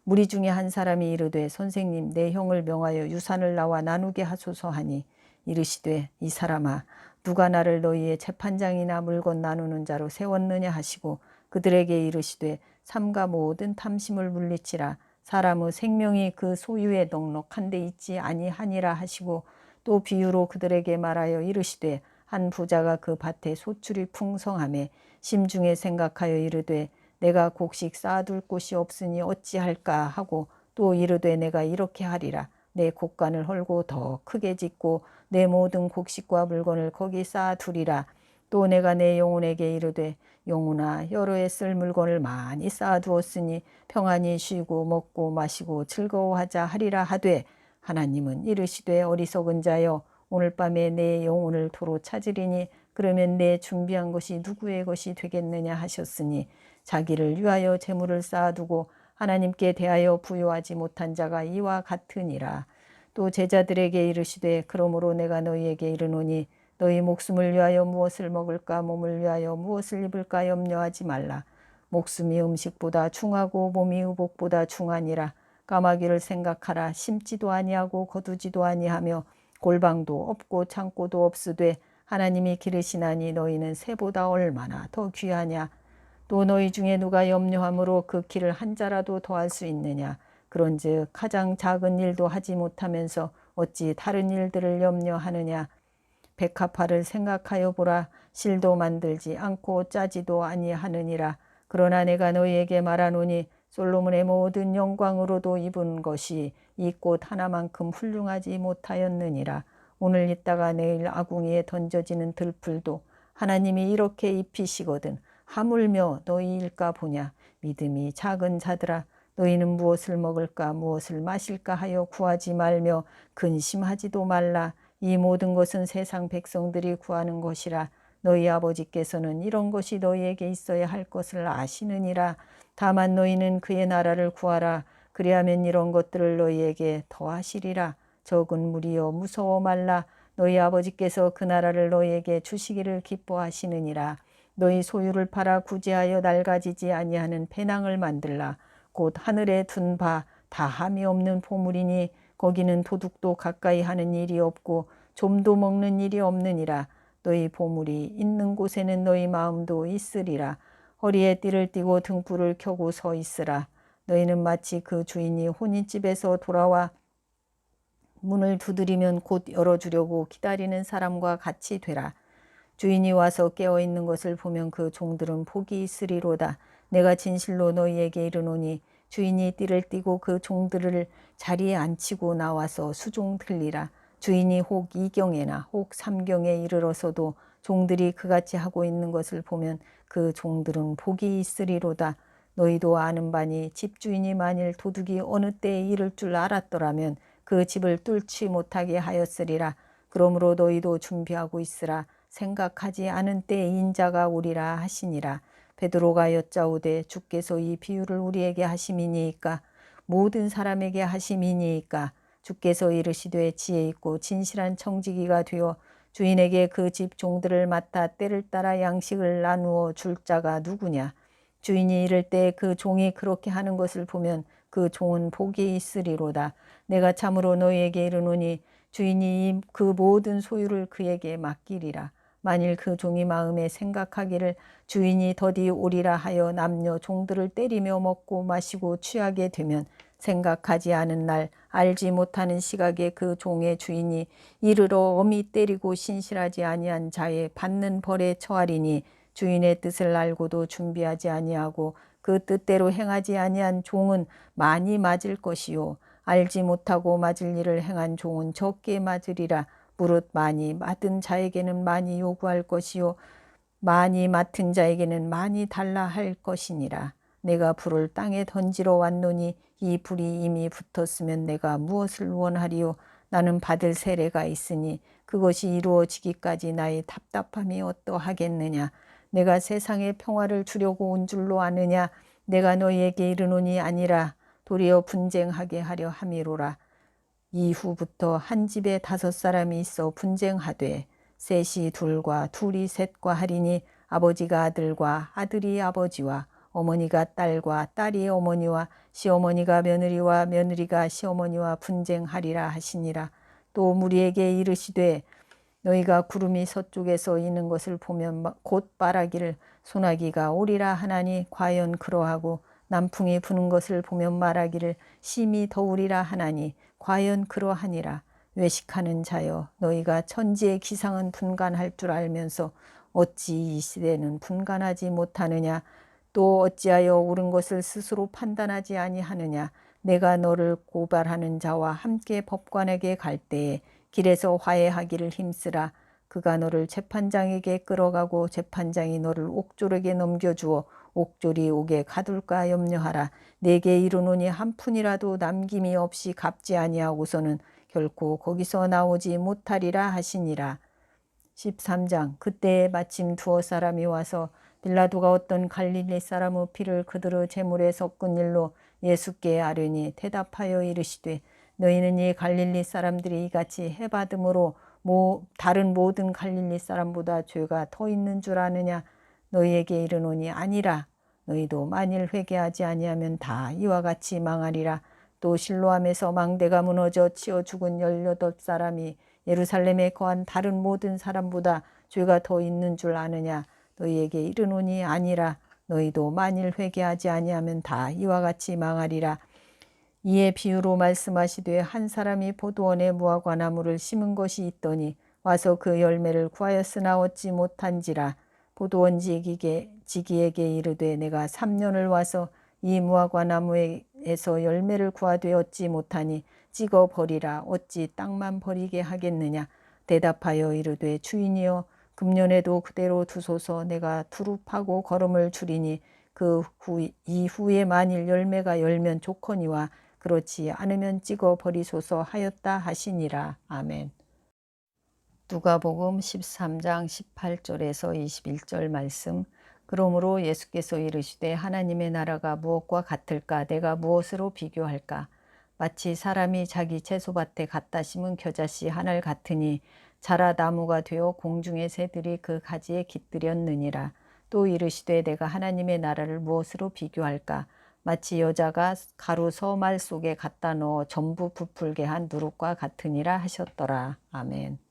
무리 중에 한 사람이 이르되 선생님 내 형을 명하여 유산을 나와 나누게 하소서 하니 이르시되 이 사람아 누가 나를 너희의 재판장이나 물건 나누는 자로 세웠느냐 하시고 그들에게 이르시되 삼가 모든 탐심을 물리치라. 사람의 생명이 그 소유에 넉넉한 데 있지 아니하니라 하시고 또 비유로 그들에게 말하여 이르시되 한 부자가 그 밭에 소출이 풍성하매 심중에 생각하여 이르되 내가 곡식 쌓아둘 곳이 없으니 어찌할까 하고 또 이르되 내가 이렇게 하리라. 내 곡간을 헐고 더 크게 짓고 내 모든 곡식과 물건을 거기 쌓아두리라. 또 내가 내 영혼에게 이르되 영혼아 여러 해 쓸 물건을 많이 쌓아두었으니 평안히 쉬고 먹고 마시고 즐거워하자 하리라 하되 하나님은 이르시되 어리석은 자여 오늘 밤에 내 영혼을 도로 찾으리니 그러면 내 준비한 것이 누구의 것이 되겠느냐 하셨으니 자기를 위하여 재물을 쌓아두고 하나님께 대하여 부요하지 못한 자가 이와 같으니라. 또 제자들에게 이르시되 그러므로 내가 너희에게 이르노니 너희 목숨을 위하여 무엇을 먹을까 몸을 위하여 무엇을 입을까 염려하지 말라. 목숨이 음식보다 중하고 몸이 의복보다 중하니라. 까마귀를 생각하라. 심지도 아니하고 거두지도 아니하며 골방도 없고 창고도 없으되 하나님이 기르시나니 너희는 새보다 얼마나 더 귀하냐. 또 너희 중에 누가 염려함으로 그 길을 한 자라도 더할 수 있느냐. 그런즉 가장 작은 일도 하지 못하면서 어찌 다른 일들을 염려하느냐. 백합화를 생각하여 보라. 실도 만들지 않고 짜지도 아니하느니라. 그러나 내가 너희에게 말하노니 솔로몬의 모든 영광으로도 입은 것이 이 꽃 하나만큼 훌륭하지 못하였느니라. 오늘 있다가 내일 아궁이에 던져지는 들풀도 하나님이 이렇게 입히시거든 하물며 너희일까 보냐. 믿음이 작은 자들아, 너희는 무엇을 먹을까 무엇을 마실까 하여 구하지 말며 근심하지도 말라. 이 모든 것은 세상 백성들이 구하는 것이라. 너희 아버지께서는 이런 것이 너희에게 있어야 할 것을 아시느니라. 다만 너희는 그의 나라를 구하라. 그리하면 이런 것들을 너희에게 더하시리라. 적은 무리여 무서워 말라. 너희 아버지께서 그 나라를 너희에게 주시기를 기뻐하시느니라. 너희 소유를 팔아 구제하여 낡아지지 아니하는 배낭을 만들라. 곧 하늘에 둔 바 다함이 없는 보물이니 거기는 도둑도 가까이 하는 일이 없고 좀도 먹는 일이 없느니라. 너희 보물이 있는 곳에는 너희 마음도 있으리라. 허리에 띠를 띠고 등불을 켜고 서 있으라. 너희는 마치 그 주인이 혼인집에서 돌아와 문을 두드리면 곧 열어주려고 기다리는 사람과 같이 되라. 주인이 와서 깨어있는 것을 보면 그 종들은 복이 있으리로다. 내가 진실로 너희에게 이르노니 주인이 띠를 띠고 그 종들을 자리에 앉히고 나와서 수종 들리라. 주인이 혹 2경에나 혹 3경에 이르러서도 종들이 그같이 하고 있는 것을 보면 그 종들은 복이 있으리로다. 너희도 아는 바니 집주인이 만일 도둑이 어느 때에 이를 줄 알았더라면 그 집을 뚫지 못하게 하였으리라. 그러므로 너희도 준비하고 있으라. 생각하지 않은 때에 인자가 오리라 하시니라. 베드로가 여짜오되 주께서 이 비유를 우리에게 하심이니이까 모든 사람에게 하심이니이까. 주께서 이르시되 지혜 있고 진실한 청지기가 되어 주인에게 그 집 종들을 맡아 때를 따라 양식을 나누어 줄 자가 누구냐. 주인이 이를 때 그 종이 그렇게 하는 것을 보면 그 종은 복이 있으리로다. 내가 참으로 너희에게 이르노니 주인이 그 모든 소유를 그에게 맡기리라. 만일 그 종이 마음에 생각하기를 주인이 더디 오리라 하여 남녀 종들을 때리며 먹고 마시고 취하게 되면 생각하지 않은 날 알지 못하는 시각에 그 종의 주인이 이르러 엄히 때리고 신실하지 아니한 자의 받는 벌에 처하리니 주인의 뜻을 알고도 준비하지 아니하고 그 뜻대로 행하지 아니한 종은 많이 맞을 것이요 알지 못하고 맞을 일을 행한 종은 적게 맞으리라. 무릇 많이 맡은 자에게는 많이 요구할 것이요 많이 맡은 자에게는 많이 달라 할 것이니라. 내가 불을 땅에 던지러 왔노니 이 불이 이미 붙었으면 내가 무엇을 원하리요. 나는 받을 세례가 있으니 그것이 이루어지기까지 나의 답답함이 어떠하겠느냐. 내가 세상에 평화를 주려고 온 줄로 아느냐. 내가 너희에게 이르노니 아니라 도리어 분쟁하게 하려 함이로라. 이후부터 한 집에 5사람이 있어 분쟁하되 셋이 둘과 둘이 셋과 하리니 아버지가 아들과 아들이 아버지와 어머니가 딸과 딸이 어머니와 시어머니가 며느리와 며느리가 시어머니와 분쟁하리라 하시니라. 또 무리에게 이르시되 너희가 구름이 서쪽에서 이는 것을 보면 곧 말하기를 소나기가 오리라 하나니 과연 그러하고 남풍이 부는 것을 보면 말하기를 심히 더우리라 하나니 과연 그러하니라. 외식하는 자여 너희가 천지의 기상은 분간할 줄 알면서 어찌 이 시대는 분간하지 못하느냐. 또 어찌하여 옳은 것을 스스로 판단하지 아니하느냐. 내가 너를 고발하는 자와 함께 법관에게 갈 때에 길에서 화해하기를 힘쓰라. 그가 너를 재판장에게 끌어가고 재판장이 너를 옥졸에게 넘겨주어 옥졸이 옥에 가둘까 염려하라. 내게 이르노니 한 푼이라도 남김이 없이 갚지 아니하고서는 결코 거기서 나오지 못하리라 하시니라. 13장. 그때에 마침 두어 사람이 와서 빌라도가 어떤 갈릴리 사람의 피를 그들의 제물에 섞은 일로 예수께 아뢰니 대답하여 이르시되 너희는 이 갈릴리 사람들이 이같이 해받음으로 다른 모든 갈릴리 사람보다 죄가 더 있는 줄 아느냐. 너희에게 이르노니 아니라. 너희도 만일 회개하지 아니하면 다 이와 같이 망하리라. 또 실로암에서 망대가 무너져 치어 죽은 18사람이 예루살렘에 거한 다른 모든 사람보다 죄가 더 있는 줄 아느냐. 너희에게 이르노니 아니라. 너희도 만일 회개하지 아니하면 다 이와 같이 망하리라. 이에 비유로 말씀하시되 한 사람이 포도원에 무화과 나무를 심은 것이 있더니 와서 그 열매를 구하였으나 얻지 못한지라. 포도원 지기에게 이르되 내가 3년을 와서 이 무화과 나무에서 열매를 구하되 얻지 못하니 찍어 버리라. 어찌 땅만 버리게 하겠느냐. 대답하여 이르되 주인이여 금년에도 그대로 두소서. 내가 두루 파고 거름을 줄이니 이후에 만일 열매가 열면 좋거니와 그렇지 않으면 찍어 버리소서 하였다 하시니라. 아멘. 누가복음 13장 18절에서 21절 말씀. 그러므로 예수께서 이르시되 하나님의 나라가 무엇과 같을까? 내가 무엇으로 비교할까? 마치 사람이 자기 채소밭에 갖다 심은 겨자씨 하나를 같으니 자라 나무가 되어 공중의 새들이 그 가지에 깃들였느니라. 또 이르시되 내가 하나님의 나라를 무엇으로 비교할까? 마치 여자가 가루 서말 속에 갖다 넣어 전부 부풀게 한 누룩과 같으니라 하셨더라. 아멘.